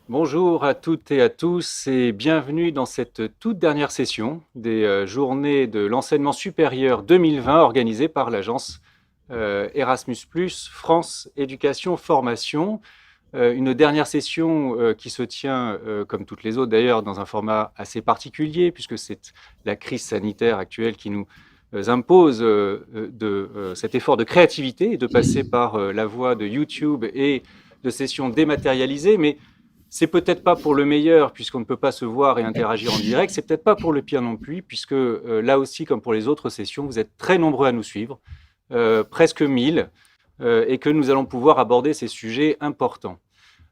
Bonjour à toutes et à tous et bienvenue dans cette toute dernière session des journées de l'enseignement supérieur 2020 organisées par l'agence Erasmus+, France Éducation Formation. Une dernière session qui se tient, comme toutes les autres d'ailleurs, dans un format assez particulier puisque c'est la crise sanitaire actuelle qui nous impose cet effort de créativité et de passer par la voie de YouTube et de sessions dématérialisées, mais c'est peut-être pas pour le meilleur puisqu'on ne peut pas se voir et interagir en direct, c'est peut-être pas pour le pire non plus puisque là aussi comme pour les autres sessions, vous êtes très nombreux à nous suivre, presque 1000, et que nous allons pouvoir aborder ces sujets importants.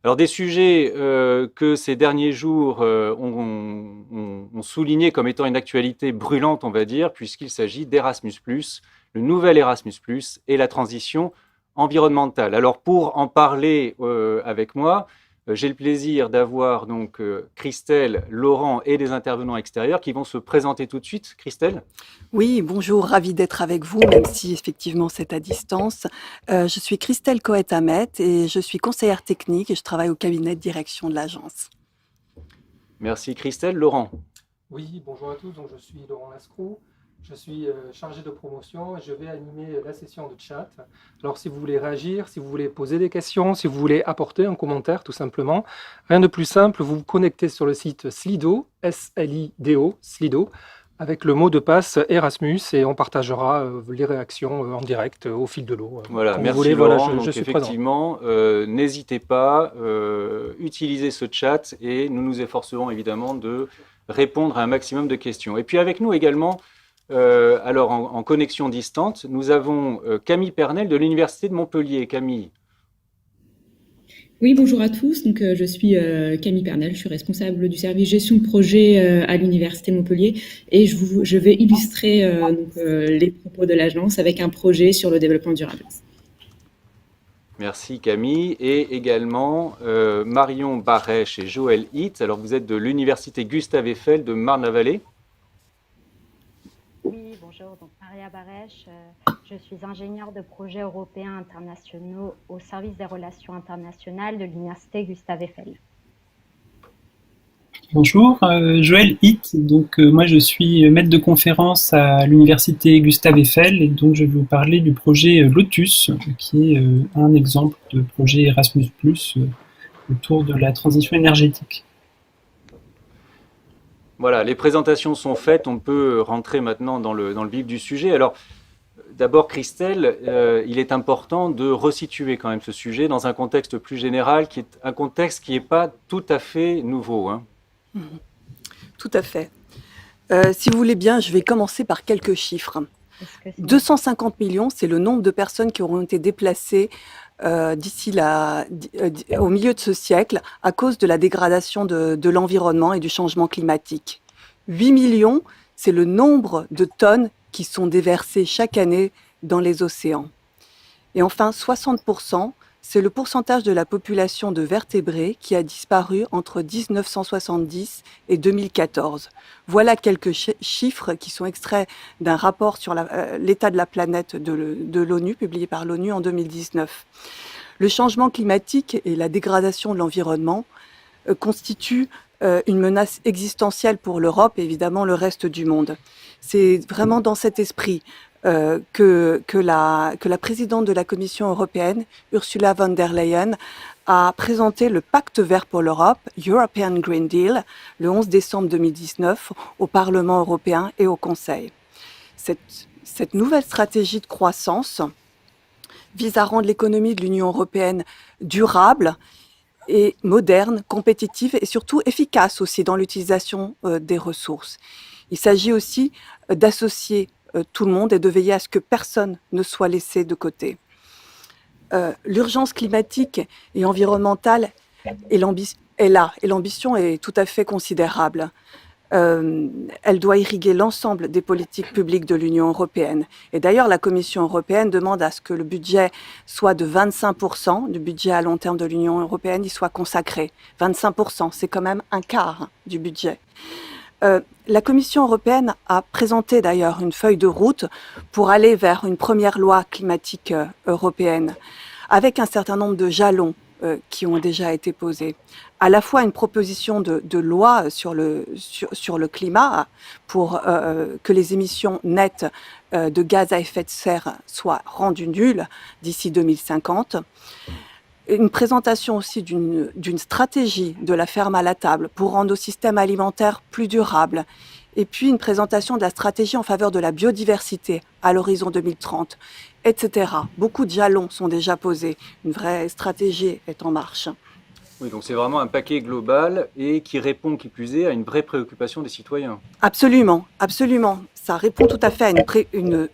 Alors des sujets que ces derniers jours ont souligné comme étant une actualité brûlante, on va dire, puisqu'il s'agit d'Erasmus+, le nouvel Erasmus+, et la transition environnementale. Alors pour en parler avec moi, j'ai le plaisir d'avoir donc Christelle, Laurent et des intervenants extérieurs qui vont se présenter tout de suite. Christelle ? Oui, bonjour, ravie d'être avec vous, même si effectivement c'est à distance. Je suis Christelle Coët-Hamet et je suis conseillère technique et je travaille au cabinet de direction de l'agence. Merci Christelle. Laurent ? Oui, bonjour à tous, donc je suis Laurent Lascroux, je suis chargé de promotion et je vais animer la session de chat. Alors si vous voulez réagir, si vous voulez poser des questions, si vous voulez apporter un commentaire tout simplement, rien de plus simple, vous vous connectez sur le site Slido, S-L-I-D-O, Slido, avec le mot de passe Erasmus et on partagera les réactions en direct au fil de l'eau. Voilà, merci voulez, Laurent. voilà, je suis effectivement, n'hésitez pas, utilisez ce chat et nous nous efforcerons évidemment de répondre à un maximum de questions. Et puis avec nous également, alors en connexion distante, nous avons Camille Pernel de l'Université de Montpellier. Camille. Oui, bonjour à tous. Donc, je suis Camille Pernel, je suis responsable du service gestion de projet à l'Université de Montpellier et je vais illustrer les propos de l'agence avec un projet sur le développement durable. Merci Camille. Et également Marion Barèche et Joël Hitt. Alors vous êtes de l'Université Gustave Eiffel de Marne-la-Vallée. Oui, bonjour, donc Maria Barèche, je suis ingénieure de projets européens internationaux au service des relations internationales de l'Université Gustave Eiffel. Bonjour, Joël Hitt, donc moi je suis maître de conférence à l'Université Gustave Eiffel et donc je vais vous parler du projet Lotus qui est un exemple de projet Erasmus+, autour de la transition énergétique. Voilà, les présentations sont faites, on peut rentrer maintenant dans le vif du sujet. Alors, d'abord, Christelle, il est important de resituer quand même ce sujet dans un contexte plus général, qui est un contexte qui n'est pas tout à fait nouveau. Hein. Tout à fait. Si vous voulez bien, je vais commencer par quelques chiffres. 250 millions, c'est le nombre de personnes qui auront été déplacées au milieu de ce siècle à cause de la dégradation de l'environnement et du changement climatique. 8 millions, c'est le nombre de tonnes qui sont déversées chaque année dans les océans. Et enfin, 60%, c'est le pourcentage de la population de vertébrés qui a disparu entre 1970 et 2014. Voilà quelques chiffres qui sont extraits d'un rapport sur l'état de la planète de l'ONU, publié par l'ONU en 2019. Le changement climatique et la dégradation de l'environnement constituent une menace existentielle pour l'Europe et évidemment le reste du monde. C'est vraiment dans cet esprit que la présidente de la Commission européenne, Ursula von der Leyen, a présenté le Pacte vert pour l'Europe, European Green Deal, le 11 décembre 2019 au Parlement européen et au Conseil. Cette nouvelle stratégie de croissance vise à rendre l'économie de l'Union européenne durable et moderne, compétitive et surtout efficace aussi dans l'utilisation des ressources. Il s'agit aussi d'associer tout le monde et de veiller à ce que personne ne soit laissé de côté. L'urgence climatique et environnementale est là et l'ambition est tout à fait considérable. Elle doit irriguer l'ensemble des politiques publiques de l'Union européenne. Et d'ailleurs, la Commission européenne demande à ce que le budget soit de 25% du budget à long terme de l'Union européenne, y soit consacré. 25%, c'est quand même un quart du budget. La Commission européenne a présenté d'ailleurs une feuille de route pour aller vers une première loi climatique européenne, avec un certain nombre de jalons qui ont déjà été posés. À la fois une proposition de loi sur le climat pour que les émissions nettes de gaz à effet de serre soient rendues nulles d'ici 2050. Une présentation aussi d'une stratégie de la ferme à la table pour rendre nos systèmes alimentaires plus durables. Et puis une présentation de la stratégie en faveur de la biodiversité à l'horizon 2030, etc. Beaucoup de jalons sont déjà posés. Une vraie stratégie est en marche. Oui, donc c'est vraiment un paquet global et qui répond, qui plus est, à une vraie préoccupation des citoyens. Absolument, absolument. Ça répond tout à fait à une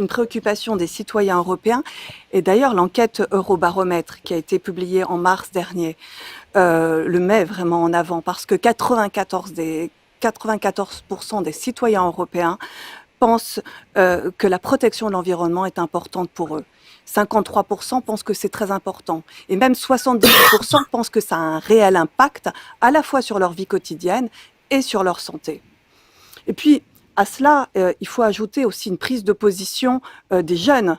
préoccupation des citoyens européens. Et d'ailleurs, l'enquête Eurobaromètre qui a été publiée en mars dernier le met vraiment en avant parce que 94% des citoyens européens pensent que la protection de l'environnement est importante pour eux. 53% pensent que c'est très important. Et même 70% pensent que ça a un réel impact à la fois sur leur vie quotidienne et sur leur santé. Et puis, à cela, il faut ajouter aussi une prise de position des jeunes,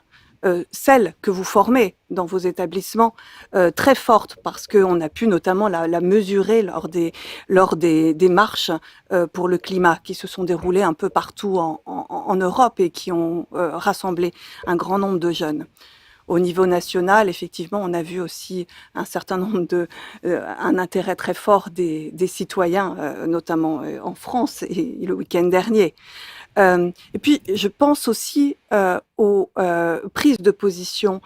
celle que vous formez dans vos établissements, très forte, parce qu'on a pu notamment la mesurer lors des marches pour le climat qui se sont déroulées un peu partout en Europe et qui ont rassemblé un grand nombre de jeunes. Au niveau national, effectivement, on a vu aussi un certain nombre un intérêt très fort des citoyens, notamment en France et le week-end dernier. Et puis, je pense aussi aux prises de position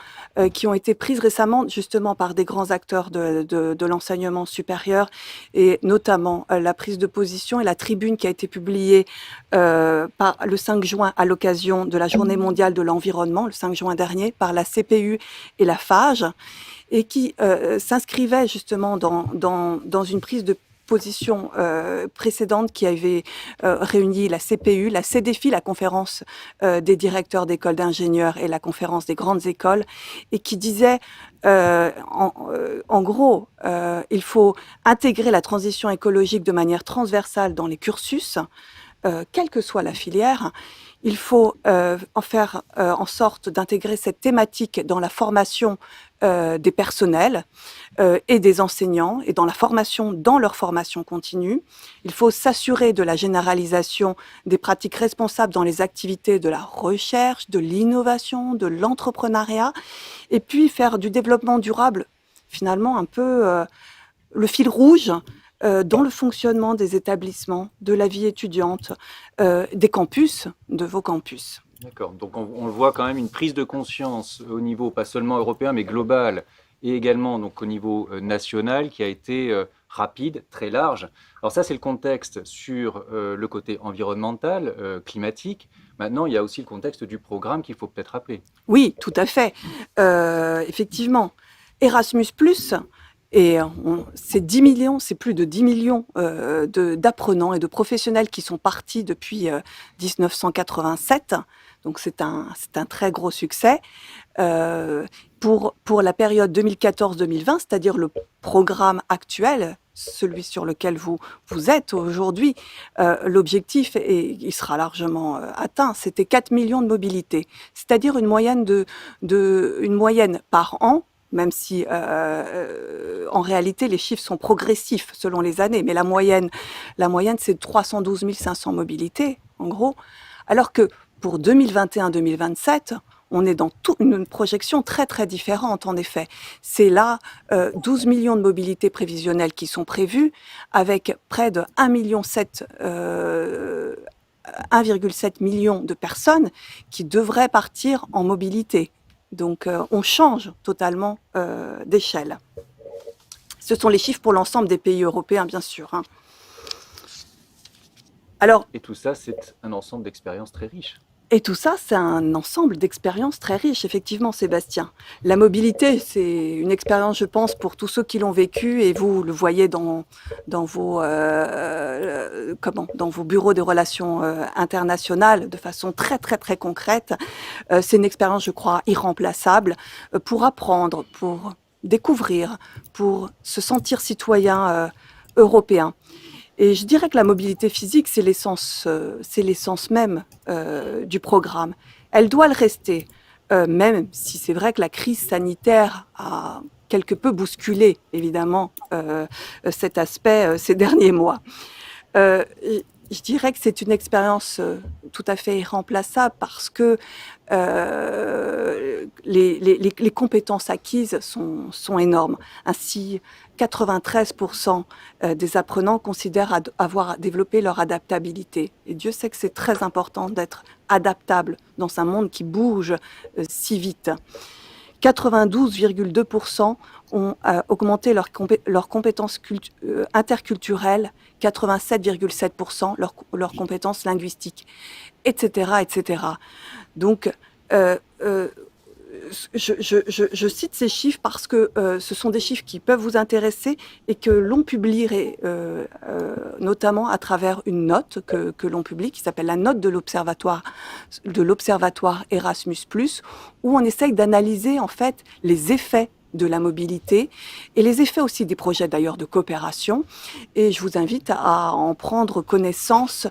qui ont été prises récemment justement par des grands acteurs de l'enseignement supérieur et notamment la prise de position et la tribune qui a été publiée le 5 juin à l'occasion de la Journée mondiale de l'environnement, le 5 juin dernier, par la CPU et la FAGE et qui s'inscrivait justement dans une prise de position précédente qui avait réuni la CPU, la CDFI, la conférence des directeurs d'écoles d'ingénieurs et la conférence des grandes écoles, et qui disait en gros, il faut intégrer la transition écologique de manière transversale dans les cursus, quelle que soit la filière. Il faut en faire en sorte d'intégrer cette thématique dans la formation des personnels et des enseignants et dans leur formation continue. Il faut s'assurer de la généralisation des pratiques responsables dans les activités de la recherche, de l'innovation, de l'entrepreneuriat et puis faire du développement durable finalement un peu le fil rouge dans le fonctionnement des établissements, de la vie étudiante, des campus, de vos campus. D'accord, donc on le voit quand même une prise de conscience au niveau pas seulement européen mais global et également donc au niveau national qui a été rapide, très large. Alors ça c'est le contexte sur le côté environnemental, climatique. Maintenant il y a aussi le contexte du programme qu'il faut peut-être rappeler. Oui, tout à fait. Effectivement, Erasmus+, et c'est 10 millions, c'est plus de 10 millions d'apprenants et de professionnels qui sont partis depuis 1987. Donc c'est un très gros succès. Pour la période 2014-2020, c'est-à-dire le programme actuel, celui sur lequel vous êtes aujourd'hui, l'objectif, et il sera largement atteint, c'était 4 millions de mobilités, c'est-à-dire une moyenne par an, même si en réalité les chiffres sont progressifs selon les années, mais la moyenne c'est 312 500 mobilités en gros, alors que pour 2021-2027, on est dans une projection très très différente en effet. C'est là 12 millions de mobilités prévisionnelles qui sont prévues, avec près de 1,7 million de personnes qui devraient partir en mobilité. Donc on change totalement d'échelle. Ce sont les chiffres pour l'ensemble des pays européens, bien sûr. Hein. Alors, et tout ça, c'est un ensemble d'expériences très riches. Et tout ça, c'est un ensemble d'expériences très riches, effectivement, Sébastien. La mobilité, c'est une expérience, je pense, pour tous ceux qui l'ont vécu, et vous le voyez dans vos bureaux de relations internationales de façon très, très, très concrète. C'est une expérience, je crois, irremplaçable pour apprendre, pour découvrir, pour se sentir citoyen européen. Et je dirais que la mobilité physique, c'est l'essence même du programme. Elle doit le rester, même si c'est vrai que la crise sanitaire a quelque peu bousculé, évidemment, cet aspect ces derniers mois. Je dirais que c'est une expérience tout à fait irremplaçable parce que les compétences acquises sont énormes. Ainsi, 93% des apprenants considèrent avoir développé leur adaptabilité. Et Dieu sait que c'est très important d'être adaptable dans un monde qui bouge si vite. 92,2% ont augmenté leurs compétences interculturelles, 87,7% leurs compétences linguistiques, etc., etc. Donc, je cite ces chiffres parce que ce sont des chiffres qui peuvent vous intéresser et que l'on publierait notamment à travers une note que l'on publie qui s'appelle la note de l'observatoire Erasmus+, où on essaye d'analyser en fait les effets de la mobilité et les effets aussi des projets d'ailleurs de coopération. Et je vous invite à en prendre connaissance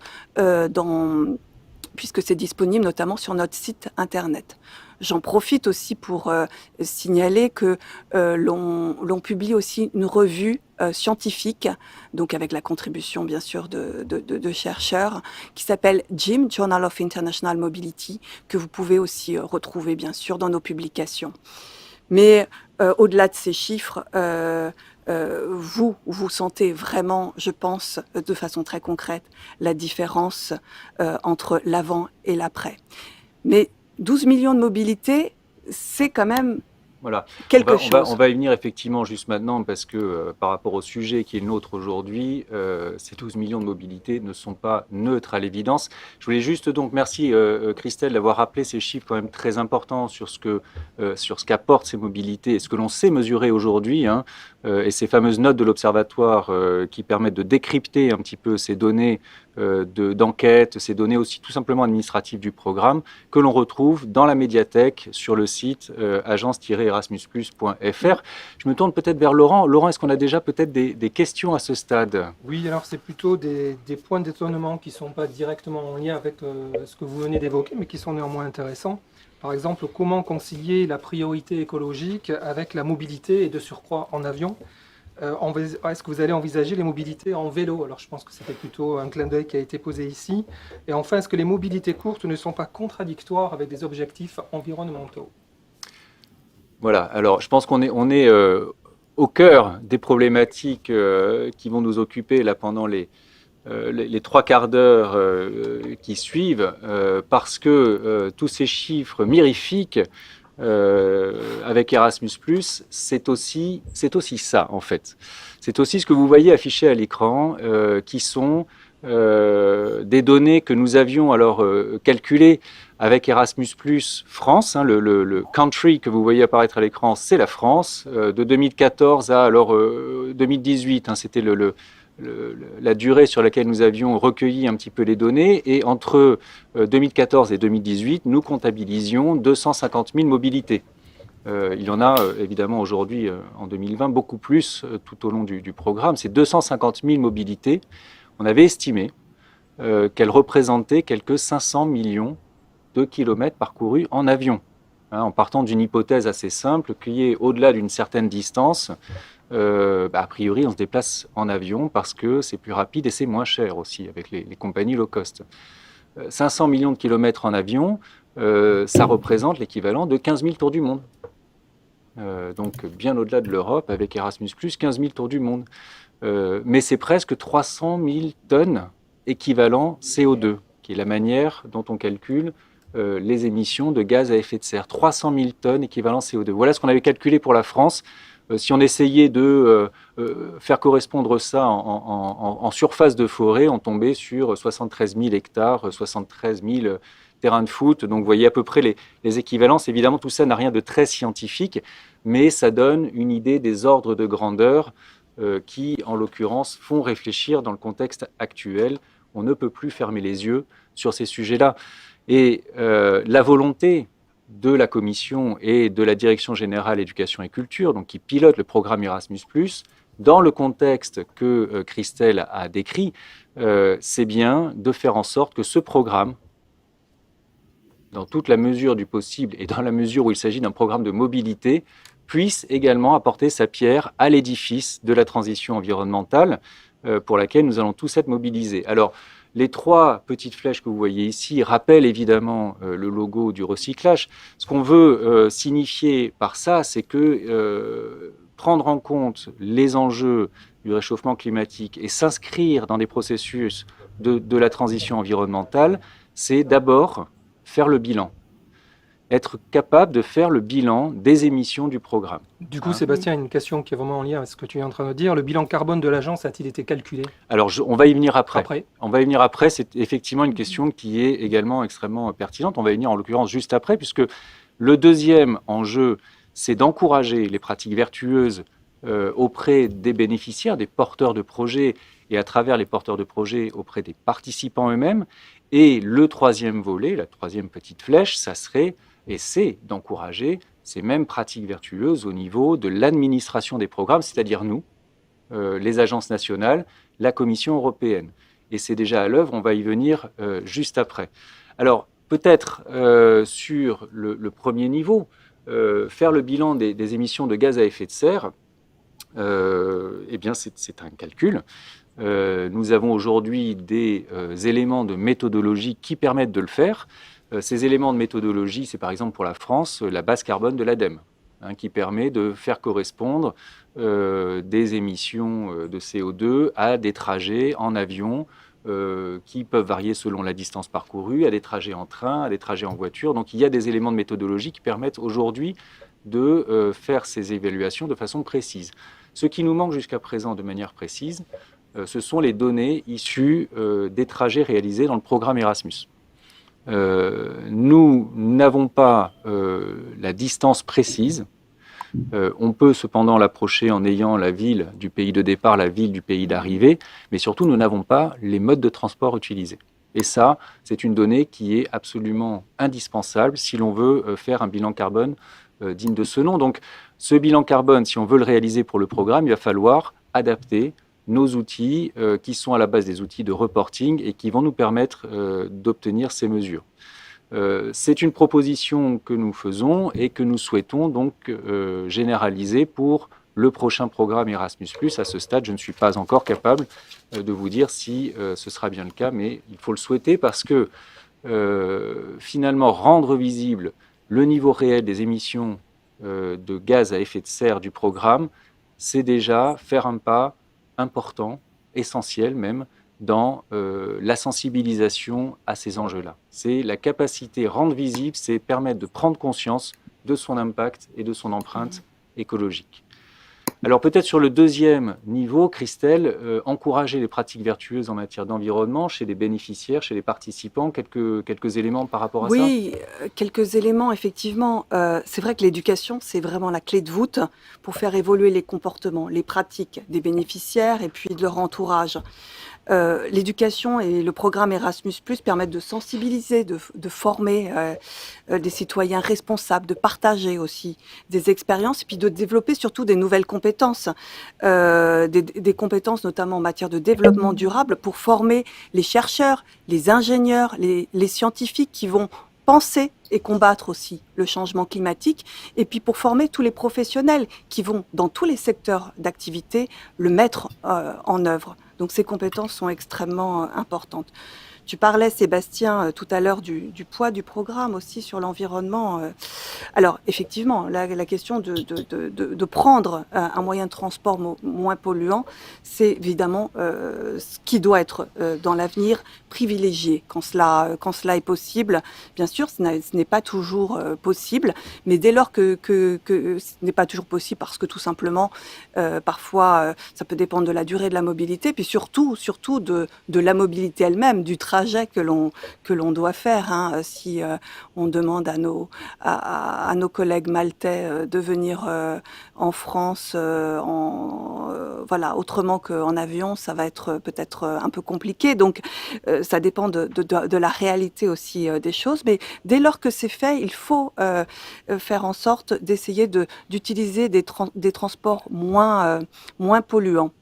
puisque c'est disponible notamment sur notre site internet. J'en profite aussi pour signaler que l'on publie aussi une revue scientifique, donc avec la contribution bien sûr de chercheurs, qui s'appelle JIM, Journal of International Mobility, que vous pouvez aussi retrouver bien sûr dans nos publications. Mais au-delà de ces chiffres, vous sentez vraiment, je pense, de façon très concrète, la différence entre l'avant et l'après. Mais 12 millions de mobilités, c'est quand même Voilà. quelque chose. On va y venir effectivement juste maintenant parce que par rapport au sujet qui est le nôtre aujourd'hui, ces 12 millions de mobilités ne sont pas neutres à l'évidence. Je voulais juste donc, merci Christelle d'avoir rappelé ces chiffres quand même très importants sur ce qu'apportent ces mobilités et ce que l'on sait mesurer aujourd'hui, hein, et ces fameuses notes de l'Observatoire qui permettent de décrypter un petit peu ces données d'enquête, ces données aussi tout simplement administratives du programme, que l'on retrouve dans la médiathèque sur le site agence-erasmusplus.fr. Je me tourne peut-être vers Laurent. Laurent, est-ce qu'on a déjà peut-être des questions à ce stade? Oui, alors c'est plutôt des points d'étonnement qui ne sont pas directement en lien avec ce que vous venez d'évoquer, mais qui sont néanmoins intéressants. Par exemple, comment concilier la priorité écologique avec la mobilité et de surcroît en avion? Est-ce que vous allez envisager les mobilités en vélo? Alors je pense que c'était plutôt un clin d'œil qui a été posé ici. Et enfin, est-ce que les mobilités courtes ne sont pas contradictoires avec des objectifs environnementaux? Voilà, alors je pense qu'on est au cœur des problématiques qui vont nous occuper là pendant les 3 quarts d'heure qui suivent, parce que tous ces chiffres mirifiques avec Erasmus+, c'est aussi ça en fait. C'est aussi ce que vous voyez affiché à l'écran, qui sont des données que nous avions alors calculées avec Erasmus+ France, hein, le country que vous voyez apparaître à l'écran, c'est la France, de 2014 à alors 2018, hein, c'était la durée sur laquelle nous avions recueilli un petit peu les données, et entre 2014 et 2018, nous comptabilisions 250 000 mobilités. Il y en a évidemment aujourd'hui, en 2020, beaucoup plus tout au long du programme. C'est 250 000 mobilités. On avait estimé qu'elles représentaient quelques 500 millions de kilomètres parcourus en avion, hein, en partant d'une hypothèse assez simple, qui est au-delà d'une certaine distance, a priori on se déplace en avion parce que c'est plus rapide et c'est moins cher aussi avec les compagnies low cost. 500 millions de kilomètres en avion, ça représente l'équivalent de 15 000 tours du monde. Donc bien au-delà de l'Europe, avec Erasmus+, 15 000 tours du monde. Mais c'est presque 300 000 tonnes équivalent CO2, qui est la manière dont on calcule les émissions de gaz à effet de serre. 300 000 tonnes équivalent CO2. Voilà ce qu'on avait calculé pour la France. Si on essayait de faire correspondre ça en surface de forêt, on tombait sur 73 000 hectares, 73 000 terrains de foot. Donc vous voyez à peu près les équivalences. Évidemment, tout ça n'a rien de très scientifique, mais ça donne une idée des ordres de grandeur qui, en l'occurrence, font réfléchir dans le contexte actuel. On ne peut plus fermer les yeux sur ces sujets-là. Et la volonté de la Commission et de la Direction générale éducation et culture, donc qui pilote le programme Erasmus+, dans le contexte que Christelle a décrit, c'est bien de faire en sorte que ce programme, dans toute la mesure du possible et dans la mesure où il s'agit d'un programme de mobilité, puisse également apporter sa pierre à l'édifice de la transition environnementale pour laquelle nous allons tous être mobilisés. Alors, les 3 petites flèches que vous voyez ici rappellent évidemment le logo du recyclage. Ce qu'on veut signifier par ça, c'est que prendre en compte les enjeux du réchauffement climatique et s'inscrire dans des processus de la transition environnementale, c'est d'abord faire le bilan. Être capable de faire le bilan des émissions du programme. Du coup, Sébastien, une question qui est vraiment en lien avec ce que tu es en train de dire. Le bilan carbone de l'agence a-t-il été calculé? Alors, on va y venir après. On va y venir après. C'est effectivement une question qui est également extrêmement pertinente. On va y venir en l'occurrence juste après, puisque le deuxième enjeu, c'est d'encourager les pratiques vertueuses auprès des bénéficiaires, des porteurs de projets, et à travers les porteurs de projets auprès des participants eux-mêmes. Et le troisième volet, la troisième petite flèche, ça serait, et c'est d'encourager ces mêmes pratiques vertueuses au niveau de l'administration des programmes, c'est-à-dire nous, les agences nationales, la Commission européenne. Et c'est déjà à l'œuvre, on va y venir juste après. Alors, peut-être sur le premier niveau, faire le bilan des émissions de gaz à effet de serre, eh bien, c'est un calcul. Nous avons aujourd'hui des éléments de méthodologie qui permettent de le faire. Ces éléments de méthodologie, c'est par exemple pour la France la base carbone de l'ADEME, qui permet de faire correspondre des émissions de CO2 à des trajets en avion qui peuvent varier selon la distance parcourue, à des trajets en train, à des trajets en voiture. Donc il y a des éléments de méthodologie qui permettent aujourd'hui de faire ces évaluations de façon précise. Ce qui nous manque jusqu'à présent de manière précise, ce sont les données issues des trajets réalisés dans le programme Erasmus. Nous n'avons pas la distance précise. On peut cependant l'approcher en ayant la ville du pays de départ, la ville du pays d'arrivée, mais surtout nous n'avons pas les modes de transport utilisés. Et ça, c'est une donnée qui est absolument indispensable si l'on veut faire un bilan carbone digne de ce nom. Donc ce bilan carbone, si on veut le réaliser pour le programme, il va falloir adapter nos outils qui sont à la base des outils de reporting et qui vont nous permettre d'obtenir ces mesures. C'est une proposition que nous faisons et que nous souhaitons donc généraliser pour le prochain programme Erasmus+. À ce stade, je ne suis pas encore capable de vous dire si ce sera bien le cas, mais il faut le souhaiter parce que finalement, rendre visible le niveau réel des émissions de gaz à effet de serre du programme, c'est déjà faire un pas important, essentiel même, dans la sensibilisation à ces enjeux-là. C'est la capacité, rendre visible, c'est permettre de prendre conscience de son impact et de son empreinte écologique. Alors peut-être sur le deuxième niveau, Christelle, encourager les pratiques vertueuses en matière d'environnement chez les bénéficiaires, chez les participants, quelques éléments par rapport à ça? Oui, quelques éléments, effectivement. C'est vrai que l'éducation, c'est vraiment la clé de voûte pour faire évoluer les comportements, les pratiques des bénéficiaires et puis de leur entourage. L'éducation et le programme Erasmus+ permettent de sensibiliser, de former des citoyens responsables, de partager aussi des expériences et puis de développer surtout des nouvelles compétences, des compétences notamment en matière de développement durable pour former les chercheurs, les ingénieurs, les scientifiques qui vont penser et combattre aussi le changement climatique, et puis pour former tous les professionnels qui vont, dans tous les secteurs d'activité, le mettre en œuvre. Donc ces compétences sont extrêmement importantes. Tu parlais, Sébastien, tout à l'heure du poids du programme aussi sur l'environnement. Alors, effectivement, la question de prendre un moyen de transport moins polluant, c'est évidemment ce qui doit être dans l'avenir privilégié quand cela est possible. Bien sûr, ce n'est pas toujours possible, mais dès lors que ce n'est pas toujours possible parce que tout simplement, parfois, ça peut dépendre de la durée de la mobilité, puis surtout de la mobilité elle-même, du trajet trajet que l'on doit faire. Hein, si on demande à nos collègues maltais de venir en France, voilà, autrement qu'en avion, ça va être peut-être un peu compliqué. Donc, ça dépend de la réalité aussi des choses. Mais dès lors que c'est fait, il faut faire en sorte d'essayer d'utiliser des transports moins polluants.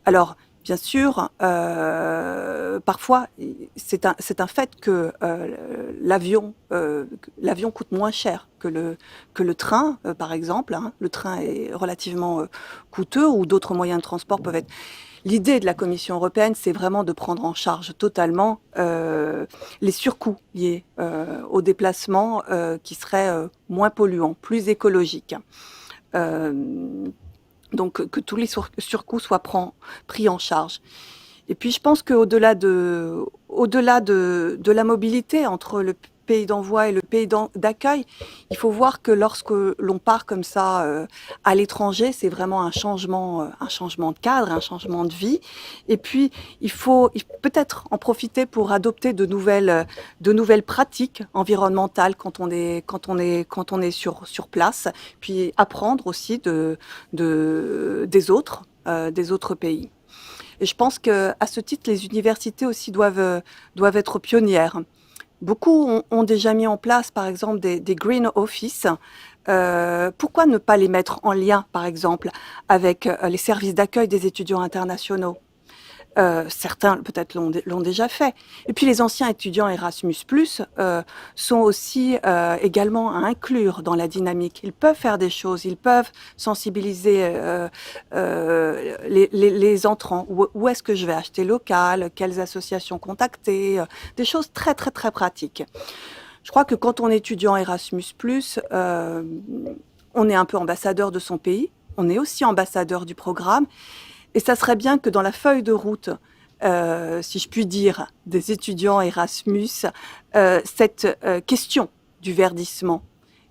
Alors, bien sûr, parfois, c'est un fait que l'avion coûte moins cher que le train, par exemple. Hein. Le train est relativement coûteux, ou d'autres moyens de transport peuvent être. L'idée de la Commission européenne, c'est vraiment de prendre en charge totalement les surcoûts liés aux déplacements qui seraient moins polluants, plus écologiques. Donc, que tous les surcoûts soient pris en charge. Et puis, je pense qu'au-delà de la mobilité entre le pays d'envoi et le pays d'accueil, il faut voir que lorsque l'on part comme ça à l'étranger, c'est vraiment un changement de cadre, un changement de vie. Et puis, il faut peut-être en profiter pour adopter de nouvelles pratiques environnementales quand on est sur place, puis apprendre aussi des autres pays. Et je pense qu'à ce titre, les universités aussi doivent être pionnières. Beaucoup ont déjà mis en place, par exemple, des green office. Pourquoi ne pas les mettre en lien, par exemple, avec les services d'accueil des étudiants internationaux? Certains peut-être l'ont déjà fait. Et puis les anciens étudiants Erasmus+, sont aussi également à inclure dans la dynamique. Ils peuvent faire des choses, ils peuvent sensibiliser les entrants. Où est-ce que je vais acheter local? Quelles associations contacter? Des choses très très très pratiques. Je crois que quand on est étudiant Erasmus+, on est un peu ambassadeur de son pays. On est aussi ambassadeur du programme. Et ça serait bien que dans la feuille de route, si je puis dire, des étudiants Erasmus, cette question du verdissement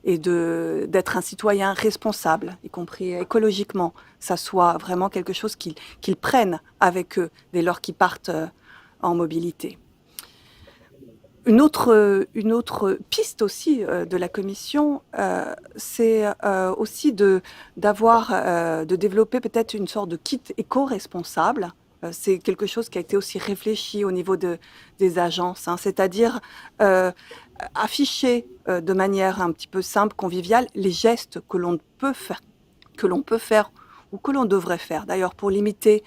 et d'être un citoyen responsable, y compris écologiquement, ça soit vraiment quelque chose qu'ils prennent avec eux dès lors qu'ils partent en mobilité. Une autre piste aussi de la Commission, c'est aussi de développer peut-être une sorte de kit éco-responsable. C'est quelque chose qui a été aussi réfléchi au niveau des agences, hein, c'est-à-dire afficher de manière un petit peu simple, conviviale, les gestes que l'on peut faire ou que l'on devrait faire, d'ailleurs, pour limiter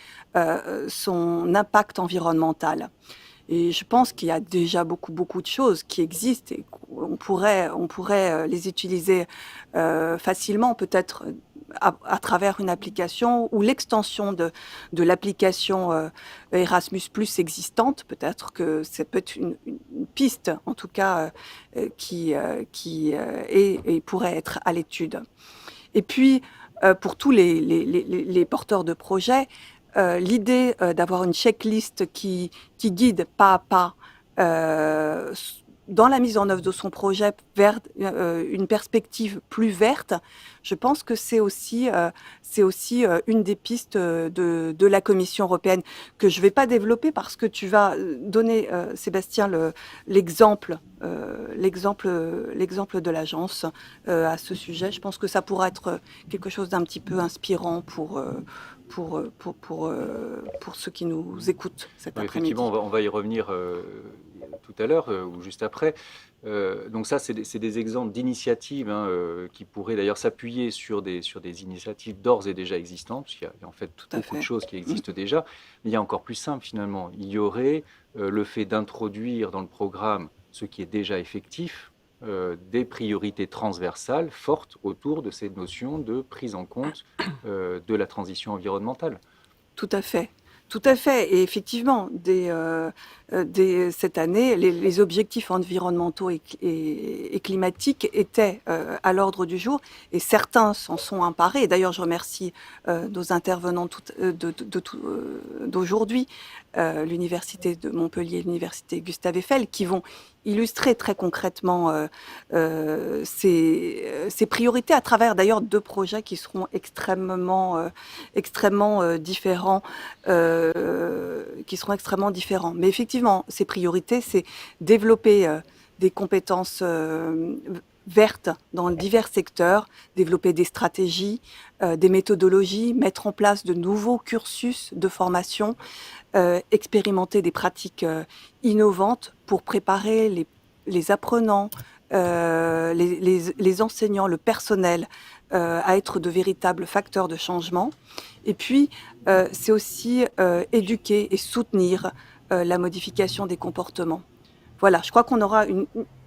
son impact environnemental. Et je pense qu'il y a déjà beaucoup de choses qui existent et qu'on pourrait les utiliser facilement, peut-être à travers une application ou l'extension de l'application Erasmus+ existante. Peut-être que ça peut être une piste, en tout cas, qui pourrait être à l'étude. Et puis, pour tous les porteurs de projets, l'idée d'avoir une checklist qui guide pas à pas dans la mise en œuvre de son projet vers une perspective plus verte, je pense que c'est aussi une des pistes de la Commission européenne que je ne vais pas développer parce que tu vas donner, Sébastien, l'exemple de l'agence à ce sujet. Je pense que ça pourra être quelque chose d'un petit peu inspirant pour ceux qui nous écoutent cet après-midi. Effectivement, on va y revenir tout à l'heure ou juste après. Donc ça, c'est des exemples d'initiatives qui pourraient d'ailleurs s'appuyer sur des initiatives d'ores et déjà existantes, parce qu'il y a en fait beaucoup de choses qui existent déjà. Mais il y a encore plus simple finalement. Il y aurait le fait d'introduire dans le programme ce qui est déjà effectif, des priorités transversales fortes autour de ces notions de prise en compte de la transition environnementale. Tout à fait. Tout à fait. Et effectivement, cette année, les objectifs environnementaux et climatiques étaient à l'ordre du jour et certains s'en sont emparés. D'ailleurs, je remercie nos intervenants d'aujourd'hui, l'Université de Montpellier et l'Université Gustave Eiffel, qui vont illustrer très concrètement ces priorités à travers d'ailleurs 2 projets qui seront extrêmement différents, Mais effectivement, ces priorités, c'est développer des compétences vertes dans divers secteurs, développer des stratégies, des méthodologies, mettre en place de nouveaux cursus de formation, expérimenter des pratiques innovantes pour préparer les apprenants, les enseignants, le personnel à être de véritables facteurs de changement. Et puis, c'est aussi éduquer et soutenir la modification des comportements. Voilà, je crois qu'on aura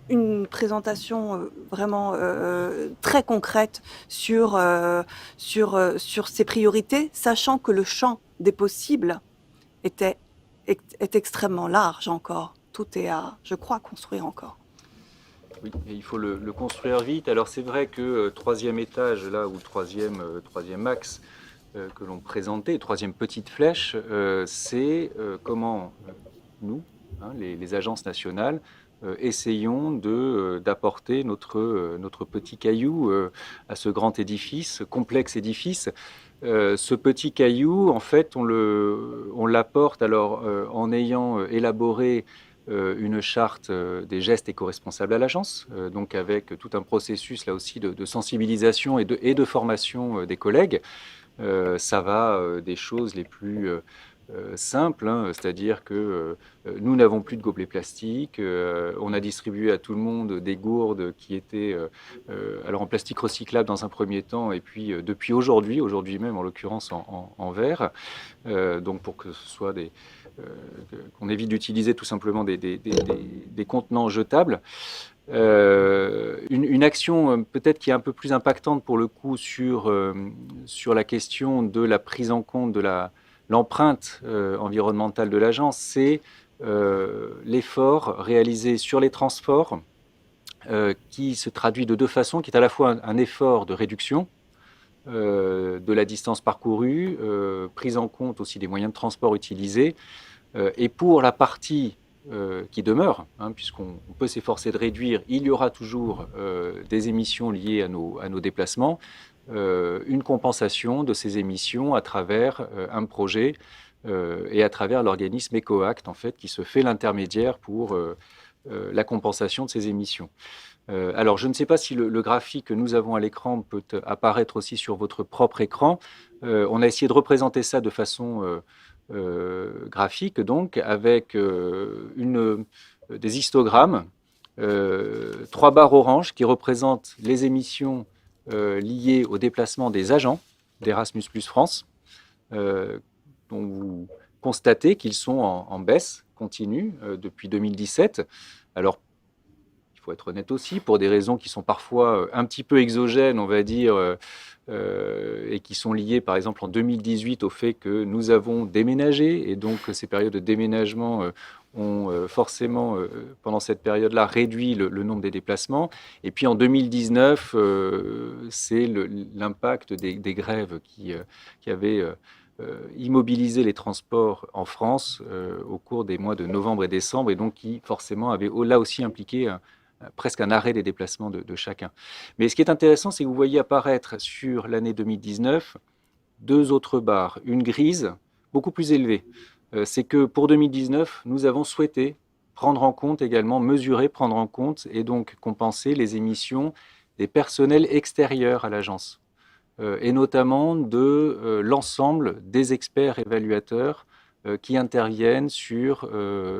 une présentation vraiment très concrète sur ces priorités, sachant que le champ des possibles est extrêmement large encore. Tout est à, je crois, construire encore. Oui, et il faut le construire vite. Alors c'est vrai que troisième étage, là, ou troisième axe que l'on présentait, troisième petite flèche, c'est comment nous, les agences nationales, essayons d'apporter notre petit caillou à ce grand édifice, complexe édifice. Ce petit caillou, en fait, on l'apporte alors en ayant élaboré une charte des gestes éco-responsables à l'agence, donc avec tout un processus là aussi de sensibilisation et de formation des collègues. Ça va des choses les plus simple, c'est-à-dire que nous n'avons plus de gobelets plastiques, on a distribué à tout le monde des gourdes qui étaient alors en plastique recyclable dans un premier temps, et puis depuis aujourd'hui même en l'occurrence en verre, donc pour que ce soit qu'on évite d'utiliser tout simplement des contenants jetables. Une action peut-être qui est un peu plus impactante pour le coup sur la question de la prise en compte de l'empreinte environnementale de l'agence, c'est l'effort réalisé sur les transports qui se traduit de 2 façons, qui est à la fois un effort de réduction de la distance parcourue, prise en compte aussi des moyens de transport utilisés, et pour la partie qui demeure, puisqu'on peut s'efforcer de réduire, il y aura toujours des émissions liées à nos déplacements, une compensation de ces émissions à travers un projet et à travers l'organisme EcoAct, en fait, qui se fait l'intermédiaire pour la compensation de ces émissions. Alors, je ne sais pas si le graphique que nous avons à l'écran peut apparaître aussi sur votre propre écran. On a essayé de représenter ça de façon graphique, donc, avec des histogrammes, 3 barres oranges qui représentent les émissions liées au déplacement des agents d'Erasmus+ France, dont vous constatez qu'ils sont en baisse continue depuis 2017. Alors, il faut être honnête aussi, pour des raisons qui sont parfois un petit peu exogènes, on va dire, et qui sont liées, par exemple, en 2018 au fait que nous avons déménagé, et donc ces périodes de déménagement ont forcément, pendant cette période-là, réduit le nombre des déplacements. Et puis en 2019, c'est l'impact des grèves qui avaient immobilisé les transports en France au cours des mois de novembre et décembre, et donc qui forcément avait là aussi impliqué presque un arrêt des déplacements de chacun. Mais ce qui est intéressant, c'est que vous voyez apparaître sur l'année 2019 2 autres barres, une grise beaucoup plus élevée. C'est que pour 2019, nous avons souhaité prendre en compte également, prendre en compte et donc compenser les émissions des personnels extérieurs à l'agence, et notamment de l'ensemble des experts évaluateurs qui interviennent sur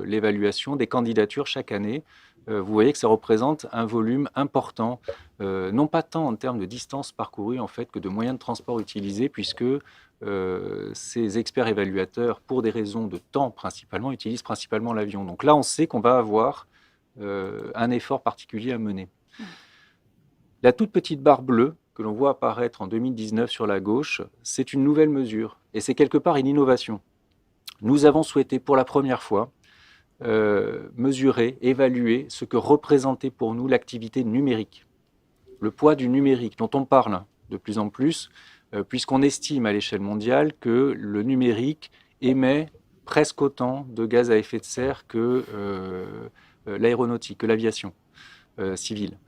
l'évaluation des candidatures chaque année. Vous voyez que ça représente un volume important, non pas tant en termes de distance parcourue en fait, que de moyens de transport utilisés, puisque ces experts évaluateurs, pour des raisons de temps principalement, utilisent principalement l'avion. Donc là, on sait qu'on va avoir un effort particulier à mener. La toute petite barre bleue que l'on voit apparaître en 2019 sur la gauche, c'est une nouvelle mesure, et c'est quelque part une innovation. Nous avons souhaité pour la première fois mesurer, évaluer ce que représentait pour nous l'activité numérique, le poids du numérique dont on parle de plus en plus, puisqu'on estime à l'échelle mondiale que le numérique émet presque autant de gaz à effet de serre que l'aéronautique, que l'aviation civile.